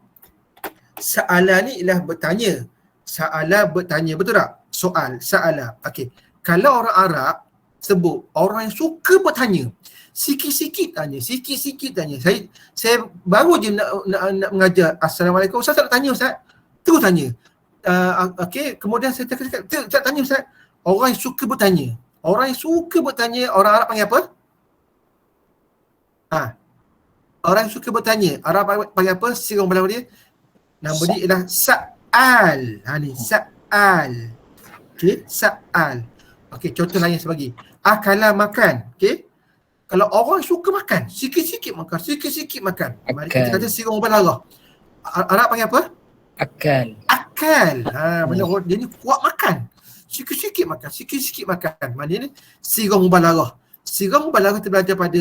A: sa'ala ni ialah bertanya, betul tak? Soal, sa'ala. Okey, kalau orang Arab sebut orang yang suka bertanya, sikit-sikit tanya. Saya baru je nak mengajar. Assalamualaikum. Ustaz tak nak tanya Ustaz. Terus tanya. Okey, kemudian saya cakap, tak tanya Ustaz. Orang yang suka bertanya. Orang Arab panggil apa? Orang yang suka bertanya. Arab panggil apa? Sirah belakang dia. Nama dia ialah sa'al. Ni sa'al. Okey, sa'al. Okey, contoh lain sebagi. Akala makan. Okey. Kalau orang suka makan, sikit-sikit makan. Mari kita kata sirah mubalaghah. Arab panggil apa? Akal. Mana orang dia ni kuat makan. Sikit-sikit makan. Maknanya sirah mubalaghah. Sirah mubalaghah kita belajar pada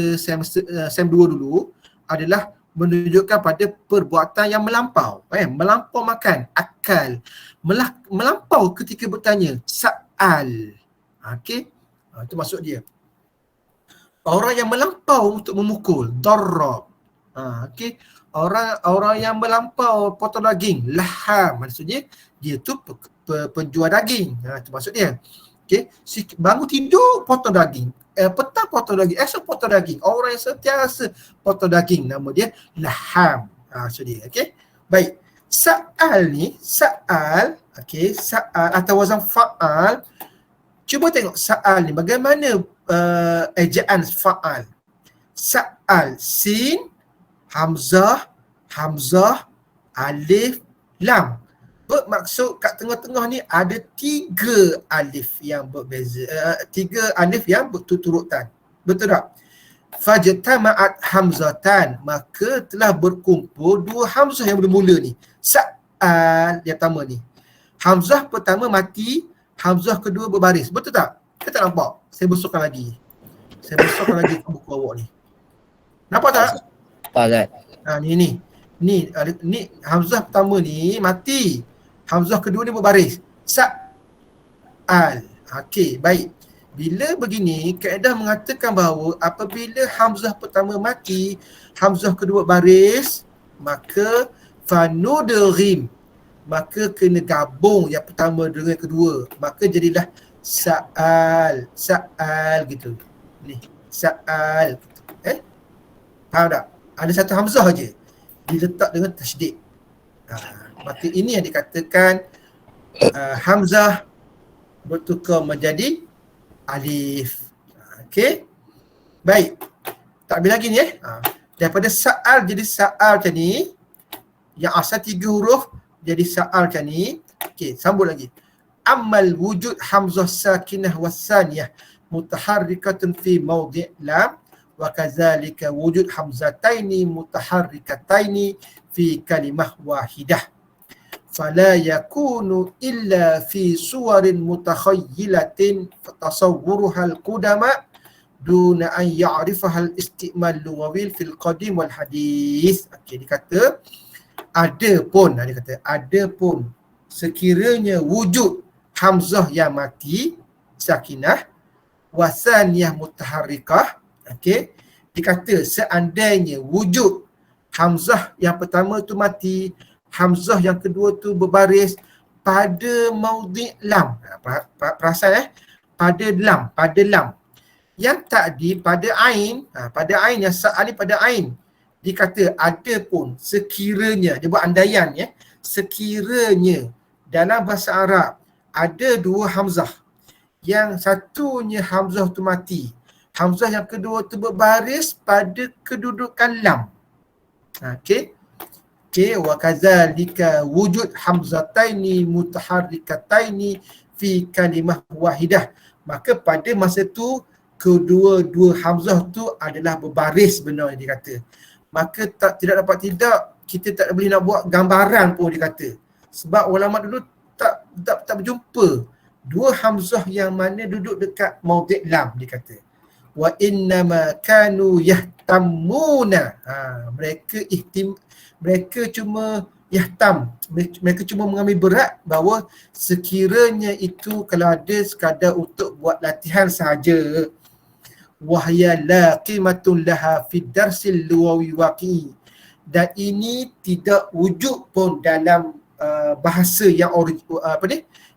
A: sem 2 dulu adalah menunjukkan pada perbuatan yang melampau. Melampau makan, akal. Melampau ketika bertanya, sa'al. Okey. Itu maksud dia. Orang yang melampau untuk memukul, darab. Okey. Orang yang melampau potong daging, laham. Maksudnya dia tu penjual daging. Itu maksud dia. Okey. Bangun tidur potong daging. Petang potong daging, esok potong daging. Orang yang sentiasa potong daging, nama dia laham. Maksud dia. Okey. Baik. Sa'al ni, okey, sa'al atau wazan fa'al. Cuba tengok sa'al ni bagaimana ejaan fa'al. Sa'al, sin, hamzah, alif, lam. Bermaksud kat tengah-tengah ni ada 3 alif yang berbeza, 3 alif yang bertuturutan. Betul tak? Fajtama'at hamzatan, maka telah berkumpul 2 hamzah yang bermula ni. Sa'al yang pertama ni. Hamzah pertama mati, hamzah kedua berbaris. Betul tak? Kita tak nampak? Saya besarkan lagi ke buku awak ni. Nampak tak?
E: Nampak tak?
A: Ni hamzah pertama ni mati. Hamzah kedua ni berbaris. Sa'al. Okey, baik. Bila begini, kaedah mengatakan bahawa apabila hamzah pertama mati, hamzah kedua baris, maka fanudghim, maka kena gabung yang pertama dengan kedua, maka jadilah sa'al gitu. Ni sa'al. Faham tak? Ada satu hamzah aja diletak dengan tasydid. Maka ini yang dikatakan hamzah bertukar menjadi alif. Okey. Baik. Tak habis lagi ni daripada sa'al jadi sa'al macam ni, yang asal 3 huruf jadi sa'al macam ni. Okey, sambung lagi. Ammal wujud hamzah sakinah wasaniyah mutaharrikatun fi mawdi' lam wa kadzalika wujud hamzataini mutaharrikataini fi kalimah wahidah fala yakunu illa fi suwarin mutakhayyilatin fatasawwuruha al-qudama duna an ya'rifaha al-istimal lughawil fil qadim wal hadis. Okey, dia kata ada pun sekiranya wujud hamzah yang mati sakinah wasaniyah mutaharrikah. Okey, dikata seandainya wujud Hamzah yang pertama tu mati, Hamzah yang kedua tu berbaris pada maudhi' lam. Perasan pada lam. Yang tadi pada ain, pada ain yang sa'al ni pada ain. Dikata ada pun sekiranya, dia buat andaian sekiranya dalam bahasa Arab ada dua Hamzah. Yang satunya Hamzah tu mati, Hamzah yang kedua tu berbaris pada kedudukan lam. Okey, wa kadzalika wujud hamzataini mutaharrikataini fi kalimah wahidah. Maka pada masa tu kedua-dua hamzah tu adalah berbaris benar dia kata. Maka tidak dapat tidak, kita tak boleh nak buat gambaran pun dia kata. Sebab ulama dulu tak berjumpa dua hamzah yang mana duduk dekat maudhi' lam dia kata. Wa innama kanu yahtamuna. Mereka cuma yahtam. Mereka cuma mengambil berat bahawa sekiranya itu kalau ada sekadar untuk buat latihan sahaja. Wahya la qimatun laha fi darsil luwawi waqi. Dan ini tidak wujud pun dalam bahasa yang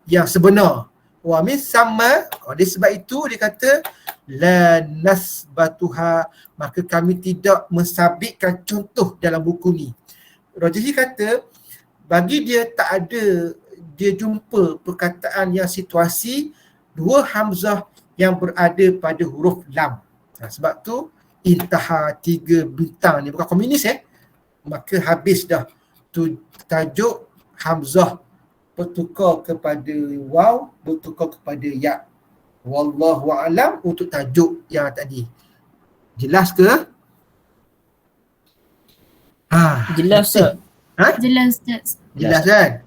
A: yang sebenar. Wa min sama, oleh sebab itu dia kata la nasbatuha, maka kami tidak mensabitkan contoh dalam buku ni. Rajihi kata bagi dia tak ada dia jumpa perkataan yang situasi dua hamzah yang berada pada huruf lam. Sebab tu intaha 3 bintang ni bukan komunis maka habis dah tu tajuk hamzah bertukar kepada waw, bertukar kepada ya. Wallahu a'lam untuk tajuk yang tadi. Jelas ke?
B: Jelas Ustaz.
F: Jelas Ustaz.
A: Jelas kan?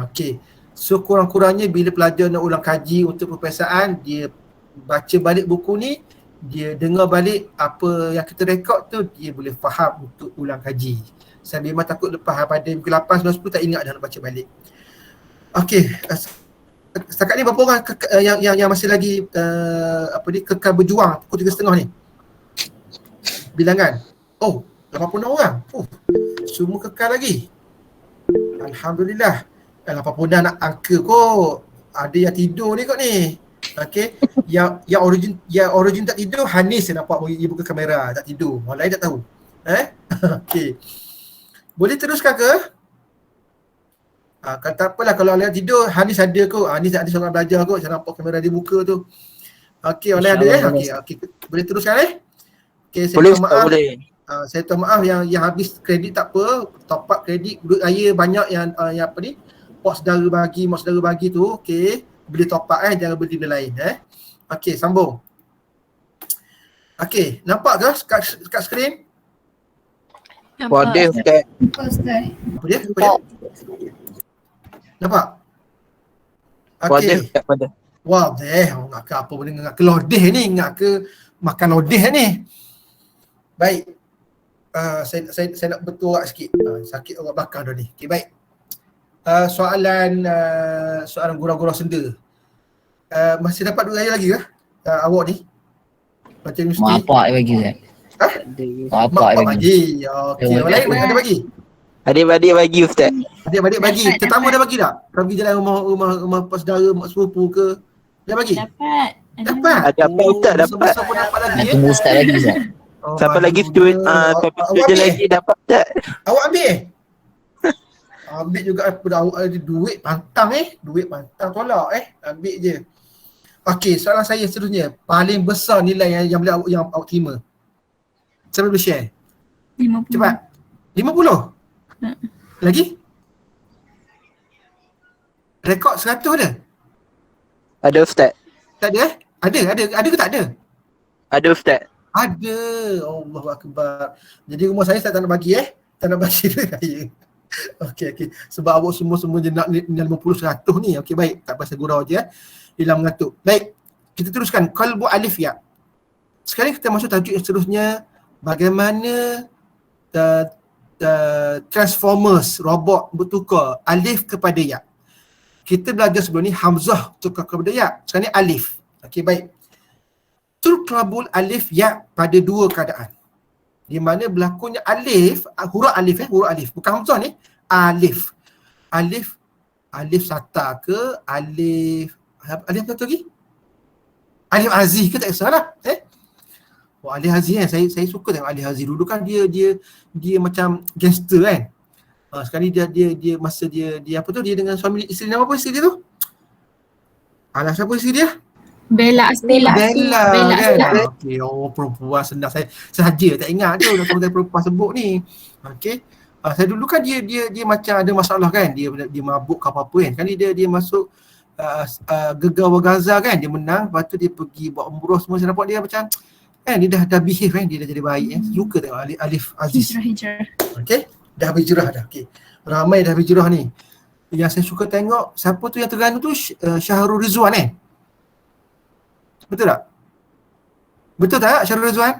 A: Okey. So kurang-kurangnya bila pelajar nak ulang kaji untuk peperiksaan, dia baca balik buku ni, dia dengar balik apa yang kita rekod tu, dia boleh faham untuk ulang kaji. Saya memang takut lepas pada minggu 8, 9, 10 tak ingat dah nak baca balik. Okey, setakat ni berapa orang yang masih lagi kekal berjuang pukul 3.30 ni? Bilangan. 86 orang. Semua kekal lagi. Alhamdulillah. 86 nak angka kot. Ada yang tidur ni kot ni. Okey. Yang origin tak tidur, Hanis saya nampak dia buka kamera, tak tidur. Orang lain tak tahu. Okey. Boleh teruskan ke? Kata apalah kalau orang tidur, Hanis ada kot. Hanis ada seorang belajar kot. Saya nampak kamera dia buka tu. Okey, orang ada Okey. Boleh teruskan Okey, saya minta maaf. Saya minta maaf yang habis kredit tak apa. Top up kredit duit raya banyak yang mak saudara bagi tu. Okey, boleh top up jangan beli benda lain Okey, sambung. Okey, nampak ke kat skrin?
C: Wadah Ustaz.
F: Ustaz.
A: Apa dia? Nampak?
C: Wadah
A: Okey.
C: Ustaz, wadah.
A: Wah, nak ke apa benda, nak ke lodeh ni, nak ke makan lodeh ni. Baik. Saya nak berturak sikit. Sakit orat belakang dah ni. Okey, baik. Soalan gurau-gurau senda. Masih dapat duit raya lagi ke? Awak ni? Macam
E: Mak
A: mesti.
E: apak bagi Ustaz. Mak apak
A: Mak
E: bagi.
A: Okey, orang lain ada bagi?
C: Adik-adik bagi Ustaz.
A: Adik-adik bagi. Tetamu dah bagi tak? Kalau pergi jalan rumah saudara, mak sepupu ke? Dia bagi?
F: Dapat.
A: Dapat?
C: Ada apa Ustaz dapat?
A: Siapa dapat lagi
E: Nak tunggu Ustaz lagi Ustaz.
C: Siapa lagi duit kerja lagi dapat Ustaz.
A: Awak ambil ambil juga daripada awak ada duit pantang duit pantang tolak ambil je. Okey, soalan saya seterusnya, paling besar nilai yang awak terima. Siapa boleh share?
F: 50.
A: Cepat. 50? Lagi? Rekod 100 ada?
C: Ada Ustaz.
A: Tak ada Ada ke tak ada?
C: Ada Ustaz.
A: Ada. Allahu akbar. Jadi rumah saya tak nak bagi tak nak bagi duit raya. Okey. Sebab awak semua je nak 50-100 ni. Okey, baik. Tak pasal gurau je hilang mengantuk. Baik. Kita teruskan. Qalbu alif ya. Sekarang kita masuk tajuk yang seterusnya. Bagaimana Transformers robot bertukar alif kepada ya. Kita belajar sebelum ni hamzah tukar kepada ya. Sekarang ni alif. Okey, baik. Turqabul alif ya pada dua keadaan. di mana berlakunya alif, huruf alif, bukan hamzah ni, alif. Alif sata ke, alif satu lagi? Alif Aziz ke, tak kisahlah. Alif Aziz kan, saya suka tengok Alif Aziz. Dulu kan dia macam gangster kan. Sekali dia masa dia apa tu, dia dengan suami isteri, nama apa isteri dia tu? Alah, siapa isteri dia?
F: Bella Astila.
A: Bella kan.
F: Astila.
A: Okey, perempuan senang, saya sahaja tak ingat dia dah sampai perempuan sebut ni. Okey. Saya dulu kan dia macam ada masalah kan, dia mabuk ke apa-apa kan. Kali dia masuk Gegar Gaza kan, dia menang, lepas tu dia pergi buat umrah semua. Saya nampak dia macam kan, dia dah behave kan, dia dah jadi baik kan. Suka tengok Alif Aziz.
F: Hijrah.
A: Okey, dah berhijrah dah. Okey. Ramai dah berhijrah ni. Yang saya suka tengok siapa tu yang Terengganu tu, Syahrul Rizwan kan. Betul tak? Betul tak Syahrul Rizwan?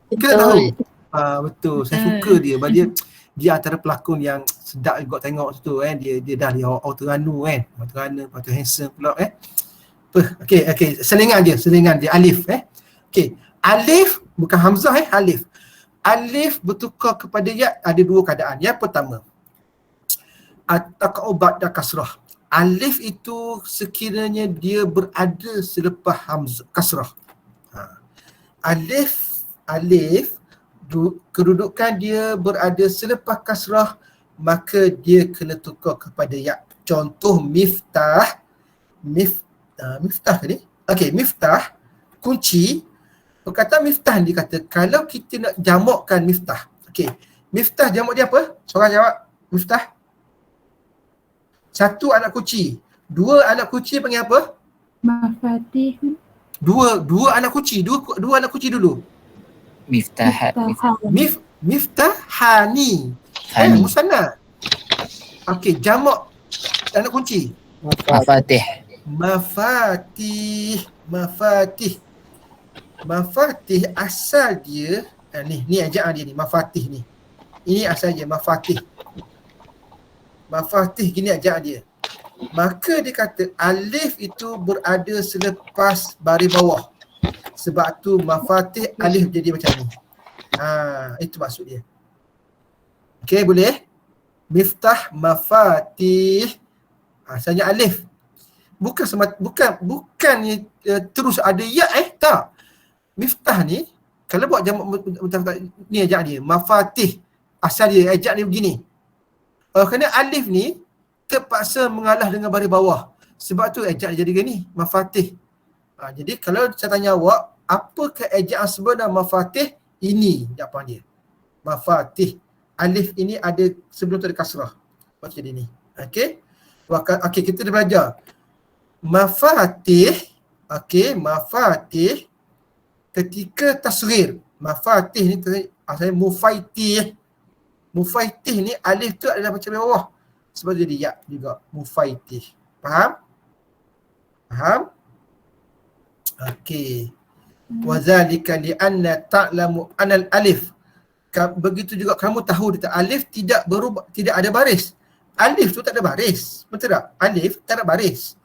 A: Kita tak tahu. Betul. Saya suka dia. Sebab dia antara pelakon yang sedap juga tengok tu kan. Dia dah orang Terengganu kan. Orang Terengganu, lepas tu handsome pula Okey, selingan dia Alif Okey, Alif bukan hamzah Alif. Alif bertukar kepada ya ada dua keadaan. Yang pertama, at-taqa'u ba'da kasrah. Alif itu sekiranya dia berada selepas hamzah kasrah. Alif kedudukan dia berada selepas kasrah, maka dia kena tukar kepada ya. Contoh miftah tadi. Okey, miftah kunci. Perkataan miftah ni dikata kalau kita nak jamakkan miftah. Okey, miftah jamak dia apa? Seorang jawab. Miftah. Satu anak kunci. Dua anak kunci panggil apa?
F: Mafatih.
A: Dua anak kunci. Dua anak kunci dulu.
E: Miftahat.
A: Miftahani. Musanna. Okey, jamak anak kunci.
E: Mafatih.
A: Mafatih asal dia ni ejaan dia ni, mafatih ni. Ini asal dia mafatih. Mafatih gini ejaan dia. Maka dia kata alif itu berada selepas baris bawah. Sebab tu mafatih alif jadi macam ni. Itu maksud dia. Okey, boleh? Miftah mafatih. Asalnya alif. Bukan ni terus ada ya tak. Miftah ni kalau buat jamak ni ejaan dia, mafatih. Asal dia ejaan dia begini. Kerana alif ni terpaksa mengalah dengan baris bawah. Sebab tu ejaan dia jadi gini, mafatih. Jadi kalau saya tanya awak, apakah ejaan sebenar mafatih? Ini jawapan dia. Mafatih. Alif ini ada sebelum tu ada kasrah. Lepas jadi ni. Okey. Kita dah belajar. Mafatih. Okey, mafatih. Ketika tasghir. Mafatih ni asalnya mufaitih. Mufaitih ni alif tu adalah macam bawah. Sebab jadi ya juga. Mufaitih. Faham? Okey. Wa zalika li anna ta'lamu anal alif. Begitu juga kamu tahu alif tidak berubah, tidak ada baris. Alif tu tak ada baris. Betul tak? Alif tak ada baris.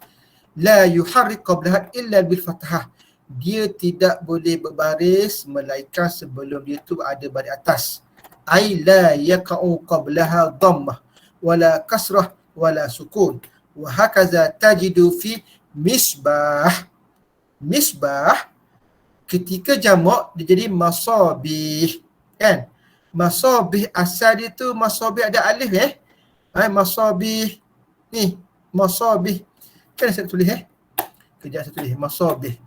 A: La yuharrik qablaha illa bil fathah. Dia tidak boleh berbaris melainkan sebelum dia tu ada baris atas. Ai la yaqa'u qablaha dhammah wala kasrah wala sukun. Wa hakaza tajidu fi misbah. Misbah ketika jamak dia jadi masabih kan. Masabih asal dia tu masabih ada alif masabih ni masabih kan saya tulis kejap saya tulis masabih.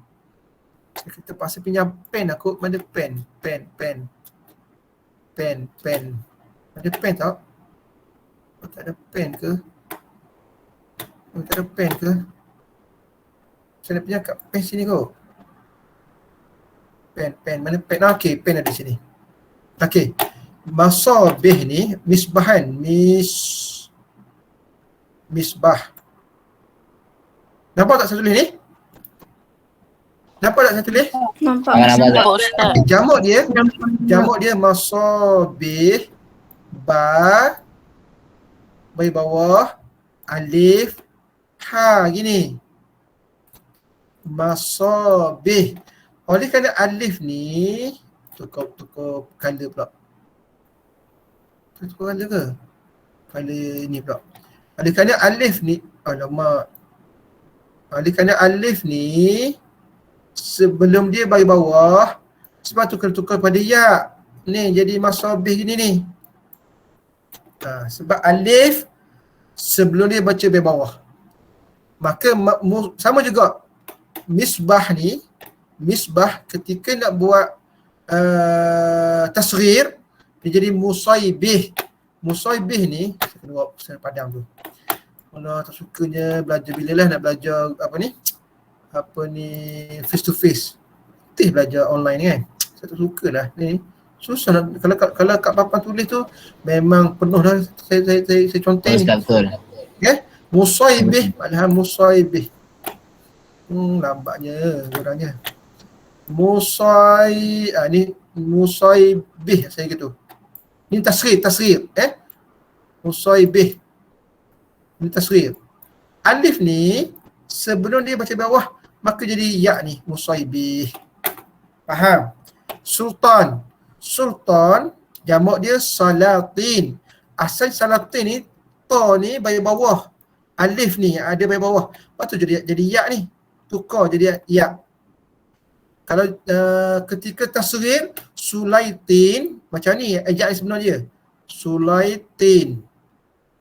A: Kita pasal pinjam pen aku. Mana pen ada pen tak? Tak ada pen ke? Tak ada pen ke? Saya nak pinjam kat pen sini kot. Pen mana pen? Okey, pen ada sini. Okey. Masabih ni misbahan, misbah. Nampak tak saya tulis ni? Nampak tak saya tulis?
F: Nampak.
A: Jamak dia masabih, ba, baris bawah, alif, ha gini. Masabih. Oleh kerana alif ni Tukar color pula. Tukar color ke? Color ni pula. Oleh kerana alif ni, alamak. Oleh kerana alif ni sebelum dia bagi bawah, sebab tukar pada ya. Ni jadi masabih gini ni. Sebab alif sebelum dia baca bagi bawah. Maka sama juga misbah ni, misbah ketika nak buat tasghir, dia jadi musaibih. Musaibih ni, saya kena buat saya padang tu. Kalau tak sukanya belajar bila lah nak belajar apa ni face to face. Belajar online ni kan. Saya tak suka lah ni. Susah nak, kalau kat papan tulis tu memang penuh dah saya contoh ni.
E: Betul.
A: Ya, musaibih, padahal musaibih. Lambatnya orangnya. Ni musaibih saya gitu. Ni tasghir, musaibih. Ni tasghir. Alif ni sebelum dia baca bawah maka jadi ya ni, musaibih. Faham? Sultan jamak dia salatin. Asal salatin ni ta ni bagi bawah. Alif ni ada bagi bawah. Lepas tu jadi ya ni. Tukar jadi ya. Kalau ketika tasghir Sulaitin, macam ni ejaan sebenar dia. Sulaitin.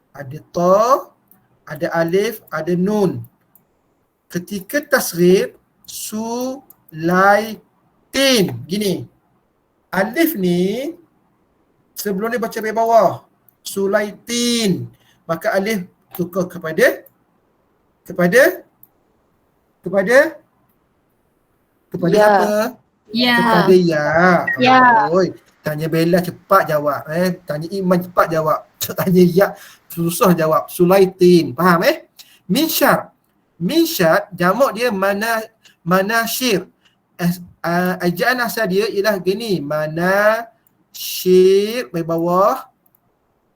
A: Ada ta, ada alif, ada nun. Ketika tasghir Sulaitin, gini. Alif ni sebelum dia baca bagi bawah. Sulaitin. Maka alif tukar kepada
F: Ya.
A: apa?
F: Ya.
A: Kepada ya.
F: Ya.
A: Oi, tanya Bella cepat jawab. Tanya Iman cepat jawab. Tanya ya susah jawab. Sulaitin. Faham Minsyar. Minsyar jamak dia manasyir. Ejaan asal dia ialah gini. Manasyir bagi bawah.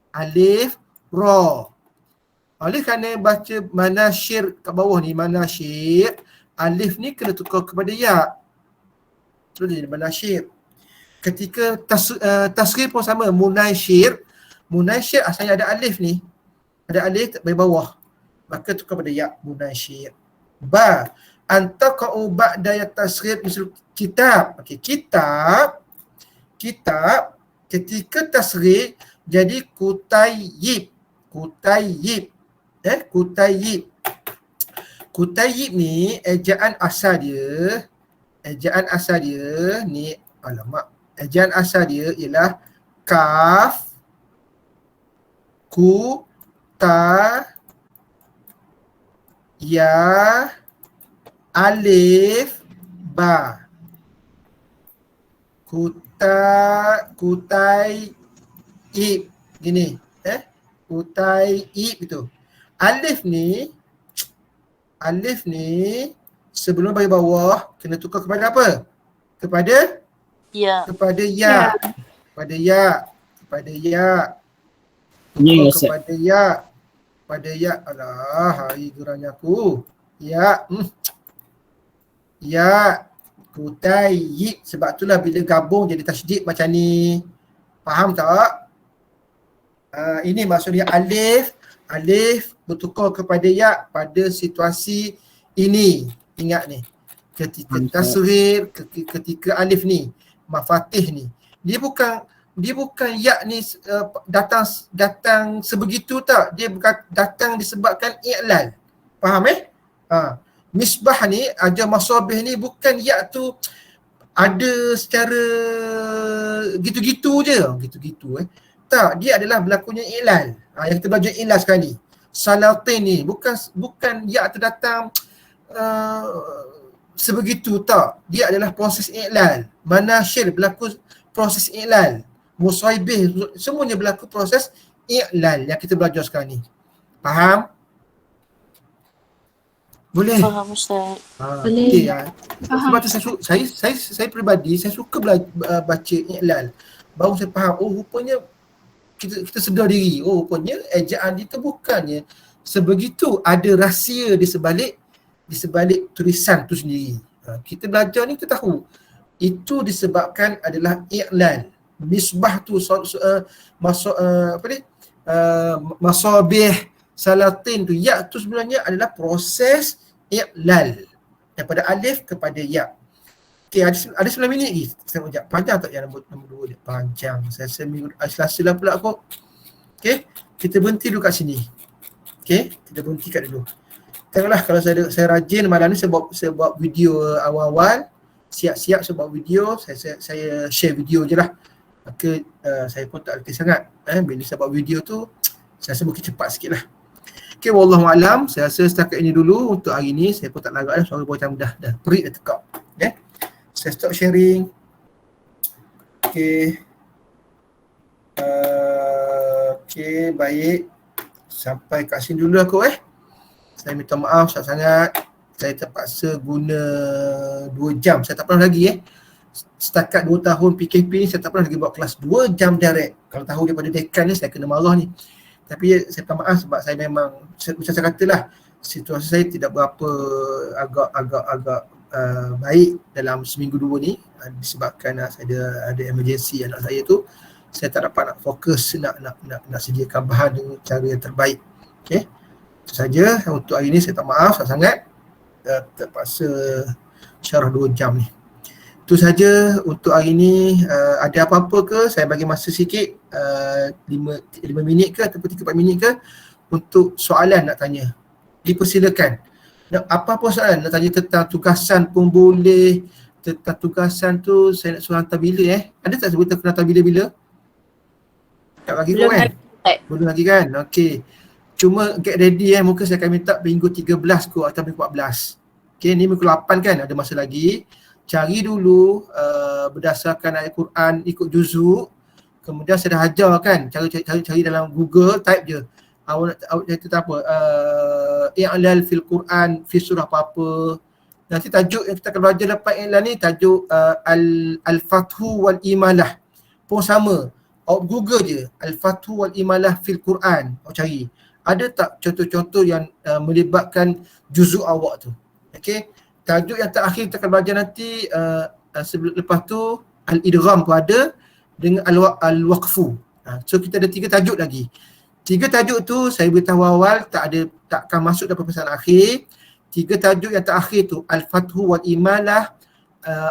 A: Alif ra. Oleh kerana baca manasyir kat bawah ni, manasyir, alif ni kena tukar kepada ya. Terus jadi manasyir. Ketika tasghir pun sama, munasyir. Munasyir asalnya ada alif ni. Ada alif bagi bawah. Maka tukar pada ya, munasyir. Ba. Antaqa'u ba'da ya tasghir misal kitab. Okey, kitab ketika tasghir jadi kutayyib. Kutayyib. Kutayyib ni ejaan asal dia ni, ejaan asal dia ialah kaf, ku, ta, ya, alif, ba. Kutayyib gini, kutayyib itu. Alif ni sebelum bagi bawah kena tukar kepada apa? Kepada
D: Ya.
A: kepada ya. Kepada ya. Kepada ya.
B: Ya,
A: Tukar kepada ya. Pada ya. Alah, hari gerannya aku. Ya. Ya. Kutayyib. Sebab itulah bila gabung jadi tasydid macam ni. Faham tak? Ini maksudnya alif bertukar kepada ya pada situasi ini. Ingat ni. Ketika tasghir, ketika alif ni, mafatih ni. Dia bukan ya ni datang sebegitu tak. Dia datang disebabkan i'lal. Faham Misbah ni, ajar masabih ni bukan ya tu ada secara gitu-gitu je. Gitu-gitu Tak, dia adalah berlakunya i'lal. Yang kita belajar i'lal sekali. Salatin ni bukan ya tu datang sebegitu tak. Dia adalah proses i'lal. Manasyir berlaku proses i'lal. Musaibih semuanya berlaku proses i'lal yang kita belajar sekarang ni. Faham? Boleh?
D: Faham Ustaz.
F: Boleh.
A: Okay,
F: Faham.
A: sebab tu saya peribadi saya suka baca i'lal. Baru saya faham, rupanya kita sedar diri, rupanya ejaan itu bukannya sebegitu, ada rahsia di sebalik tulisan tu sendiri. Kita belajar ni kita tahu itu disebabkan adalah i'lal. Misbah tu masabih salatin tu, ya tu sebenarnya adalah proses i'lal daripada alif kepada ya. Okey, ada 9 minit lagi. Saya ucap panjang tak yang nombor 2 dia? Panjang. Saya rasa minggu Selasa lah pula kot. Okey, kita berhenti dulu kat sini. Okey, kita berhenti kat dulu. Tengoklah kalau saya rajin malam ni saya buat video awal-awal. Siap-siap saya buat video, saya share video je lah. Maka saya pun tak reti sangat. Bila saya buat video tu, saya rasa mungkin cepat sikit lah. Okay, wallahualam. Saya rasa setakat ini dulu untuk hari ni. Saya pun tak larat dah, suara macam dah perit dah tekak. Okay, saya stop sharing. Okay. Okay, baik. Sampai kat sini dulu aku Saya minta maaf sangat-sangat. Saya terpaksa guna 2 jam. Saya tak pernah lagi setakat 2 tahun PKP ni saya tak pernah lagi buat kelas 2 jam direct. Kalau tahu daripada dekan ni saya kena marah ni. Tapi saya minta maaf sebab saya memang macam saya katalah, situasi saya tidak berapa agak baik dalam seminggu 2 ni disebabkan saya ada emergency anak saya tu. Saya tak dapat nak fokus nak sediakan bahan dengan cara yang terbaik. Okey. Itu saja untuk hari ni. Saya tak maaf sangat terpaksa syarah 2 jam ni. Itu saja untuk hari ni. Ada apa-apa ke saya bagi masa sikit 5 minit ke ataupun 3-4 minit ke untuk soalan nak tanya. Dipersilakan. Apa-apa soalan nak tanya tentang tugasan pun boleh. Tentang tugasan tu saya nak suruh hantar bila Ada tak sebut kena hantar bila-bila? Tak bagi kau kan? Belum lagi kan? Okey. Cuma get ready mungkin saya akan minta minggu 13 kot atau minggu 14. Okey, ni minggu 8 kan, ada masa lagi. Cari dulu berdasarkan ayat Quran ikut juzuk. Kemudian saya dah ajar kan, cari dalam Google, type je. Awak kata apa? I'lal fil Quran fi surah apa-apa. Nanti tajuk yang kita akan belajar lepas i'lal ni tajuk Al-Fathu wal Imalah. Pun sama. Awak Google je Al-Fathu wal Imalah fil Quran. Awak cari. Ada tak contoh-contoh yang melibatkan juzuk awak tu? Okey. Tajuk yang terakhir kita akan belajar nanti lepas tu Al-Idgham pun ada dengan Al-Waqfu. So kita ada 3 tajuk lagi. 3 tajuk tu saya beritahu awal takkan masuk dalam pembahasan akhir. 3 tajuk yang terakhir tu Al-Fathu wal Imalah,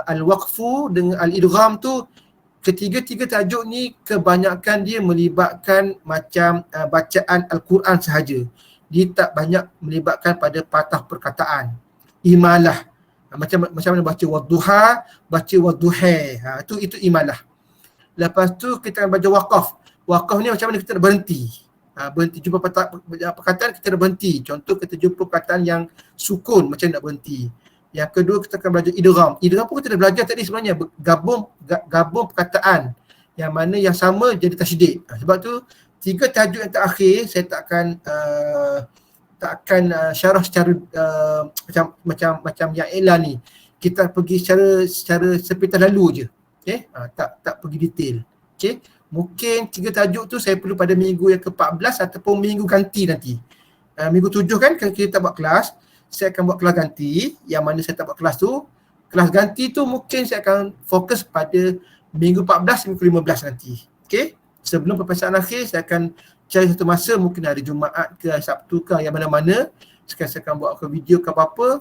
A: Al-Waqfu dengan Al-Idgham tu, ketiga-tiga tajuk ni kebanyakan dia melibatkan macam bacaan Al-Quran sahaja. Dia tak banyak melibatkan pada patah perkataan. Imalah. Macam mana baca wadduha, baca wadduha. Itu imalah. Lepas tu kita akan baca waqaf. Waqaf ni macam mana kita nak berhenti. Berhenti jumpa perkataan, kita nak berhenti. Contoh kita jumpa perkataan yang sukun, macam nak berhenti. Yang kedua kita akan belajar idgham. Idgham pun kita dah belajar tadi sebenarnya, gabung perkataan yang mana yang sama jadi tasydid. Sebab tu 3 tajuk yang terakhir saya tak akan syarah secara macam yang i'lal ni. Kita pergi secara sepintas lalu je. Okey? Tak pergi detail. Okey? Mungkin 3 tajuk tu saya perlu pada minggu yang ke-14 ataupun minggu ganti nanti. Minggu 7 kan kita buat kelas. Saya akan buat kelas ganti, yang mana saya tak buat kelas tu. Kelas ganti tu mungkin saya akan fokus pada minggu 14, minggu 15 nanti. Okey? Sebelum peperiksaan akhir, saya akan cari satu masa, mungkin hari Jumaat ke Sabtu ke yang mana-mana. Sekarang saya akan buat video ke apa-apa,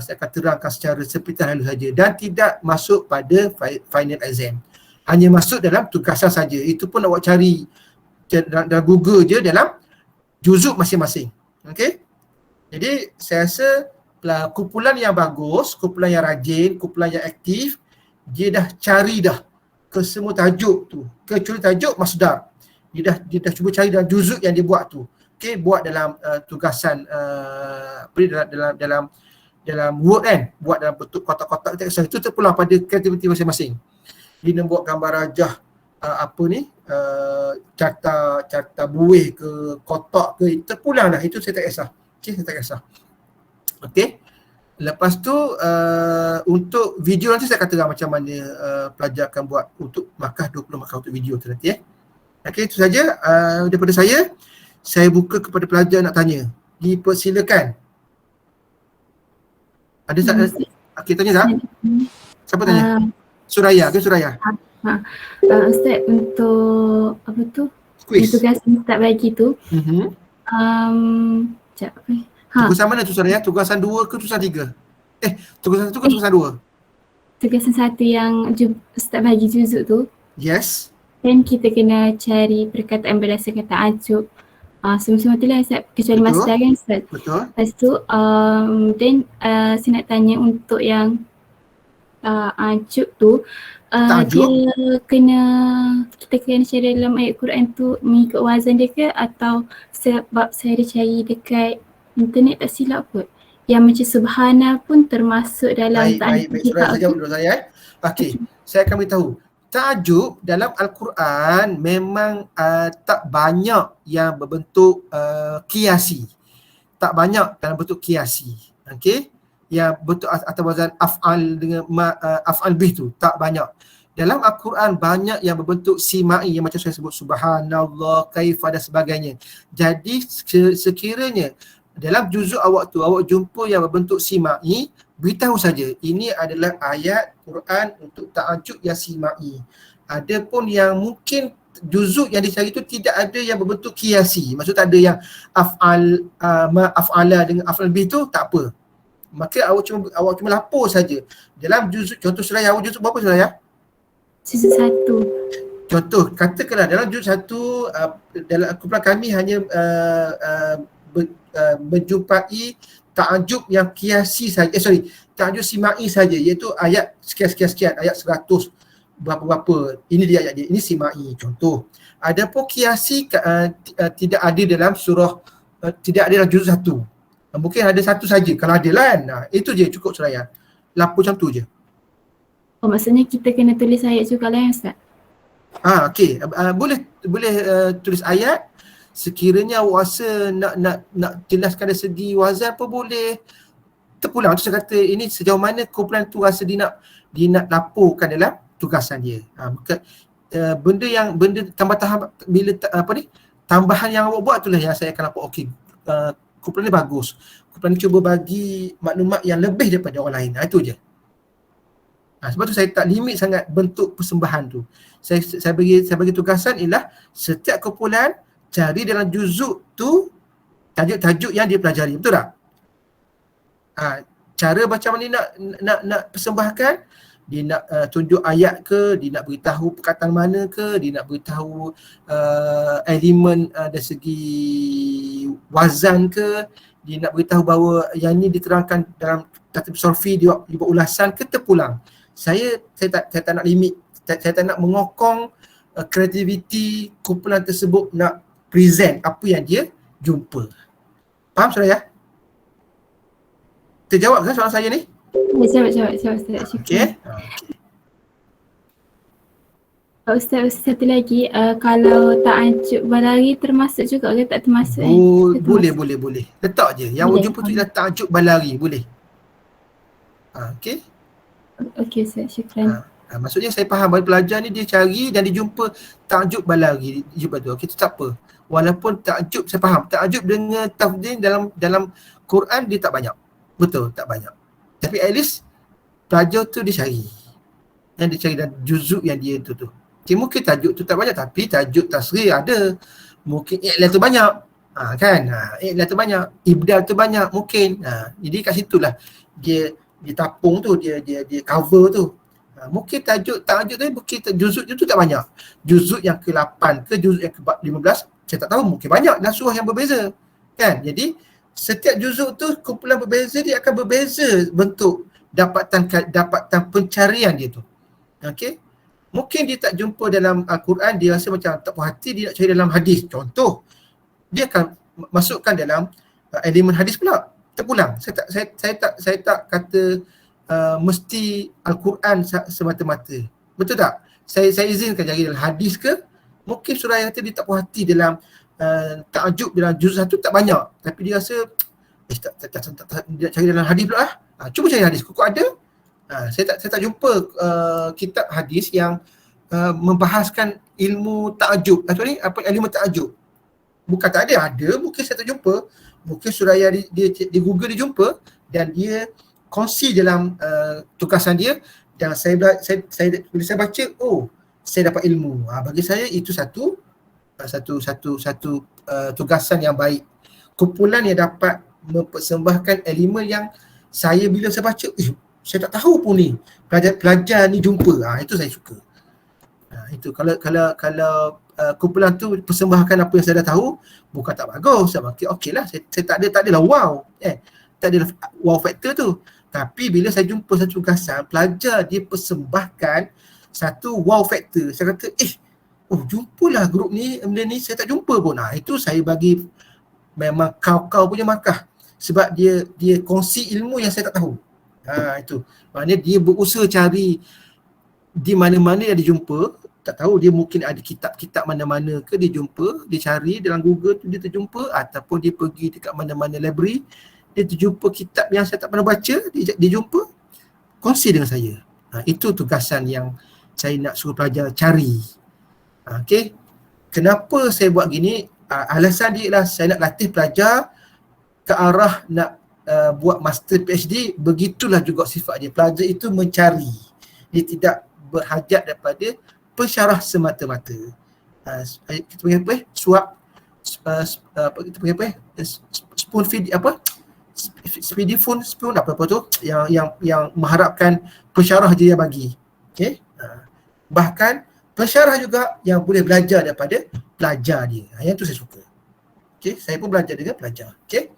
A: saya akan terangkan secara sepintas lalu saja. Dan tidak masuk pada final exam. Hanya masuk dalam tugasan saja. Itu pun awak cari dalam Google je dalam juzuk masing-masing. Okey? Jadi saya rasa kumpulan yang bagus, kumpulan yang rajin, kumpulan yang aktif, dia dah cari dah ke semua tajuk tu. Kecuali tajuk masdar. Dia dah cuba cari dalam juzuk yang dia buat tu. Okey, buat dalam tugasan dalam Word kan, buat dalam bentuk kotak-kotak teks. Itu terpulang pada kreativiti masing-masing. Dia nak buat gambar rajah carta buih ke kotak ke, terpulang dah. Itu saya tak kisah. Okay, saya tak kisah. Okey. Lepas tu untuk video nanti saya katakan macam mana pelajar akan buat untuk 20 markah untuk video tu nanti Okey, itu saja daripada saya. Saya buka kepada pelajar nak tanya. Dipersilakan. Ada okey, tanya tak? Siapa tanya? Suraya ke Suraya?
F: Ustaz, untuk apa tu?
A: Quiz.
F: Tugas Ustaz bagi tu. Sekejap.
A: Tugasan mana tu Suraya? Tugasan 2 ke tugasan 3? Tugasan 1 ke tugasan 2?
F: Tugasan satu yang Ustaz bagi juzuk tu.
A: Yes.
F: Kan kita kena cari perkataan berdasarkan ta'ajub. Semua-semua tu lah Ustaz, kecuali
A: Betul.
F: masdar kan Ustaz.
A: Betul.
F: Lepas tu, saya nak tanya untuk yang ajub tu,
A: Ta'ajub?
F: kita kena cari dalam ayat Quran tu mengikut wazan dia ke, atau sebab saya ada cari dekat internet tak silap kot. Yang macam subhana pun termasuk dalam
A: Baik. Suraya saya jawab dulu saya. Okey, saya akan beritahu. Ta'ajub dalam Al-Quran memang tak banyak yang berbentuk kiasi. Tak banyak dalam bentuk kiasi. Okey? Yang bentuk atau wazan af'al dengan af'al bih tu tak banyak. Dalam Al-Quran banyak yang berbentuk simai yang macam saya sebut subhanallah, kaifa dan sebagainya. Jadi sekiranya dalam juzuk awak tu awak jumpa yang berbentuk simai, beritahu saja ini adalah ayat Quran untuk ta'ajub yang simai. Adapun yang mungkin juzuk yang dicari tu tidak ada yang berbentuk kiasi, maksud tak ada yang af'ala dengan af'al bih tu, tak apa. Maka awak cuma lapor saja. Dalam juzuk, contoh suraya, awak juzuk berapa suraya?
F: Juzuk 1.
A: Contoh, katakanlah dalam juzuk 1 dalam kumpulan kami hanya menjumpai ta'ajub yang kiasi saja, ta'ajub simai saja, iaitu ayat sekian, ayat 100 berapa-berapa. Ini dia ayat dia, ini simai contoh. Adapun kiasi tidak ada dalam surah, tidak ada dalam juzuk 1. Mungkin ada satu saja, kalau ada lah kan. Itu je cukup suraya. Lapor macam tu je.
F: Maksudnya kita kena tulis ayat juga lah Ustaz?
A: Okey. Boleh tulis ayat. Sekiranya awak rasa nak jelaskan dari segi wazan pun boleh. Terpulang tu saya kata ini sejauh mana kumpulan tu rasa dia nak laporkan dalam tugasan dia. Benda tambah-tambah bila tambahan yang awak buat itulah yang saya akan lapor. Okey, kumpulan ni bagus. Kumpulan ni cuba bagi maklumat yang lebih daripada orang lain. Itu je. Sebab tu saya tak limit sangat bentuk persembahan tu. Saya bagi tugasan ialah setiap kumpulan cari dalam juzuk tu tajuk-tajuk yang dia pelajari. Betul tak? Cara macam mana nak persembahkan, dia nak tunjuk ayat ke, dia nak beritahu perkataan mana ke, dia nak beritahu elemen dari segi wazan ke, dia nak beritahu bahawa yang ni diterangkan dalam tartib sorfi, dia buat ulasan ke, terpulang. Saya tak nak limit, saya tak nak mengokong kreativiti kumpulan tersebut nak present apa yang dia jumpa. Faham Suraya? Terjawab ke soalan saya ni?
F: Jawab Ustaz.
A: Okey.
F: Ustaz, satu lagi, kalau ta'ajub balari termasuk juga ke tak termasuk?
A: Boleh. Letak je. Yang awak jumpa tu ialah ta'ajub balari, boleh. Okey.
F: Okey Ustaz, syukran.
A: Maksudnya saya faham bahawa pelajar ni dia cari dan dia jumpa ta'ajub balari, jumpa tu. Okey, tu tak apa. Walaupun ta'ajub, saya faham, ta'ajub dengan tafdil dalam Quran dia tak banyak. Betul, tak banyak. Tapi at least pelajar tu dia cari. Yang dia cari dalam juzuk yang dia tu. Okay, mungkin tajuk tu tak banyak tapi tajuk tasrih ada. Mungkin i'lan tu banyak. Kan? I'lan tu banyak. Ibdal tu banyak mungkin. Jadi kat situlah dia tapung tu, dia cover tu. Mungkin tajuk tu mungkin juzuk tu tak banyak. Juzuk yang ke-8 ke juzuk yang ke-15 saya tak tahu, mungkin banyak dan surah yang berbeza. Kan? Jadi setiap juzuk tu kumpulan berbeza, dia akan berbeza bentuk dapatan pencarian dia tu. Okey. Mungkin dia tak jumpa dalam Al-Quran, dia rasa macam tak puas hati, dia nak cari dalam hadis. Contoh, dia akan masukkan dalam elemen hadis pula. Terpulang. Saya tak kata mesti Al-Quran semata-mata. Betul tak? Saya izinkan cari dalam hadis ke, mungkin surah yang dia tak puas hati dalam ta'ajub dalam juz 1 tak banyak, tapi dia rasa dia cari dalam hadis pula lah. Cuba cari hadis, kok ada. Saya tak jumpa kitab hadis yang membahaskan ilmu ta'ajub. Ilmu ta'ajub. Bukan tak ada, mungkin saya tak jumpa. Mungkin suraya di Google dia jumpa dan dia kongsi dalam tugasan dia, dan bila saya baca, oh saya dapat ilmu. Bagi saya itu satu tugasan yang baik. Kumpulan yang dapat mempersembahkan elemen yang saya bila saya baca, saya tak tahu pun ni. Pelajar ni jumpa. Itu saya suka. Itu kalau kumpulan tu persembahkan apa yang saya dah tahu, bukan tak bagus, okey lah, saya tak adalah wow, tak adalah wow factor tu. Tapi bila saya jumpa satu tugasan, pelajar dia persembahkan satu wow factor, saya kata jumpalah grup ni, benda ni saya tak jumpa pun. Itu saya bagi memang kau punya markah, sebab dia kongsi ilmu yang saya tak tahu. Itu maknanya dia berusaha cari di mana-mana dia jumpa. Tak tahu dia mungkin ada kitab-kitab mana-mana ke dia jumpa, dia cari dalam Google tu dia terjumpa, ataupun dia pergi dekat mana-mana library, dia terjumpa kitab yang saya tak pernah baca, dia jumpa, kongsi dengan saya. Itu tugasan yang saya nak suruh pelajar cari. Okey. Kenapa saya buat gini? Alasan dia ialah saya nak latih pelajar ke arah nak buat master PhD. Begitulah juga sifat dia. Pelajar itu mencari. Dia tidak berhajat daripada pensyarah semata-mata. Kita panggil apa? Kita panggil apa? Spoon feed apa? Speedy phone spoon apa tu? Yang mengharapkan pensyarah je yang bagi. Okey. Bahkan pensyarah juga yang boleh belajar daripada pelajar dia. Yang tu saya suka. Okey, saya pun belajar dengan pelajar. Okey.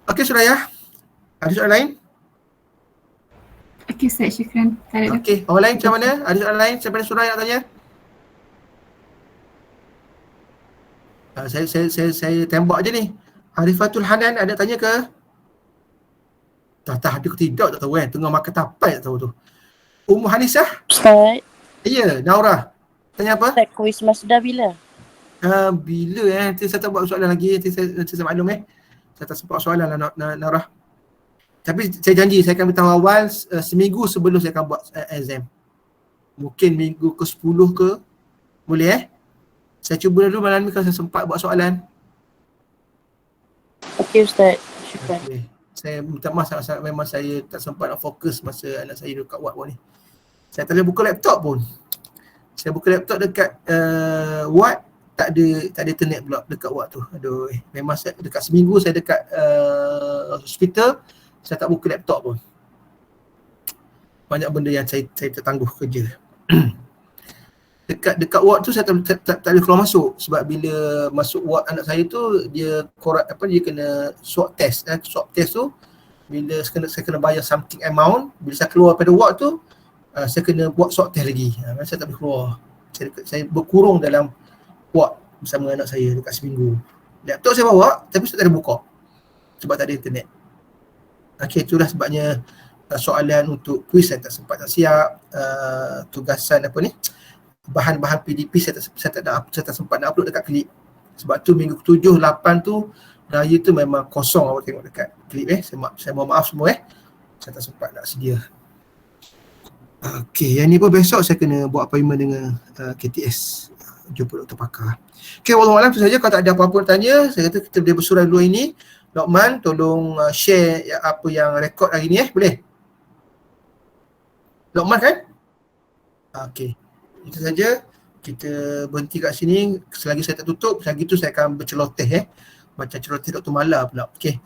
A: Okey Suraya. Ada soalan lain?
F: Okey Ustaz, syukran.
A: Okey, orang lain macam mana? Ada soalan lain siapa Suraya nak tanya? Saya tembak je ni. Arifatul Hanan ada tanya ke? Tak ada ke tidak, tak tahu kan. Tengah makan tapai tak tahu tu. Ummu Hanisah?
D: Ustaz.
A: Ya, Naura. Tanya apa?
D: Ustaz, kuis Masda bila?
A: Bila nanti saya tak buat soalan lagi, nanti saya maklum saya tak sempat soalan lah Naura. Tapi saya janji saya akan beritahu awal seminggu sebelum saya akan buat exam. Mungkin minggu ke-10 ke, boleh Saya cuba dulu malam ni kalau saya sempat buat soalan.
D: Okey Ustaz, syukran.
A: Okay. Saya minta maaf sangat-sangat, memang saya tak sempat nak fokus masa anak saya dekat Wad ni. Saya tak boleh buka laptop pun. Saya buka laptop dekat Wad, tak ada internet pula dekat Wad tu. Aduh, memang saya dekat seminggu saya dekat hospital, saya tak buka laptop pun. Banyak benda yang saya tertangguh kerja. Dekat ward tu saya tak boleh keluar masuk, sebab bila masuk ward anak saya tu dia kena swab test. Swab test tu bila saya kena bayar something amount, bila saya keluar pada ward tu saya kena buat swab test lagi. Saya tak boleh keluar. Saya berkurung dalam ward bersama anak saya dekat seminggu. Laptop saya bawa tapi saya tak ada buka sebab tak ada internet. Okey, itulah sebabnya soalan untuk kuis saya tak sempat siap. Tugasan bahan-bahan PDP saya tak sempat nak upload dekat klip. Sebab tu minggu ke-7, 8 tu raya tu memang kosong awak tengok dekat klip Saya mohon maaf semua saya tak sempat nak sedia. Okey, yang ni pun besok saya kena buat appointment dengan KTS, jumpa doktor pakar. Okey, wallahualam tu saja. Kalau tak ada apa-apa nak tanya, saya kata kita boleh bersurai dulu ini. Lokman tolong share apa yang rekod hari ni boleh? Lokman kan? Okey. Itu saja, kita berhenti kat sini. Selagi saya tak tutup, selagi tu saya akan berceloteh macam celoteh Dr. Mala pula. Okey.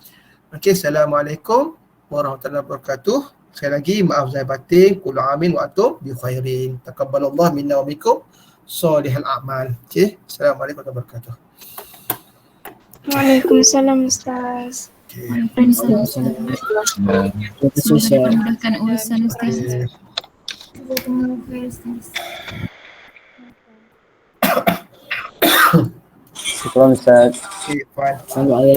A: Assalamualaikum warahmatullahi wabarakatuh. Sekali lagi maaf zahir batin, kullu amin wa antum bi khairin. Taqabbalallah minna wa minkum salihal a'mal. Okey. Assalamualaikum warahmatullahi wabarakatuh.
G: Waalaikumsalam Ustaz.
F: Waalaikumsalam. Semoga memudahkan urusan Ustaz.
C: Syukran Ustaz.
A: Okey, fine.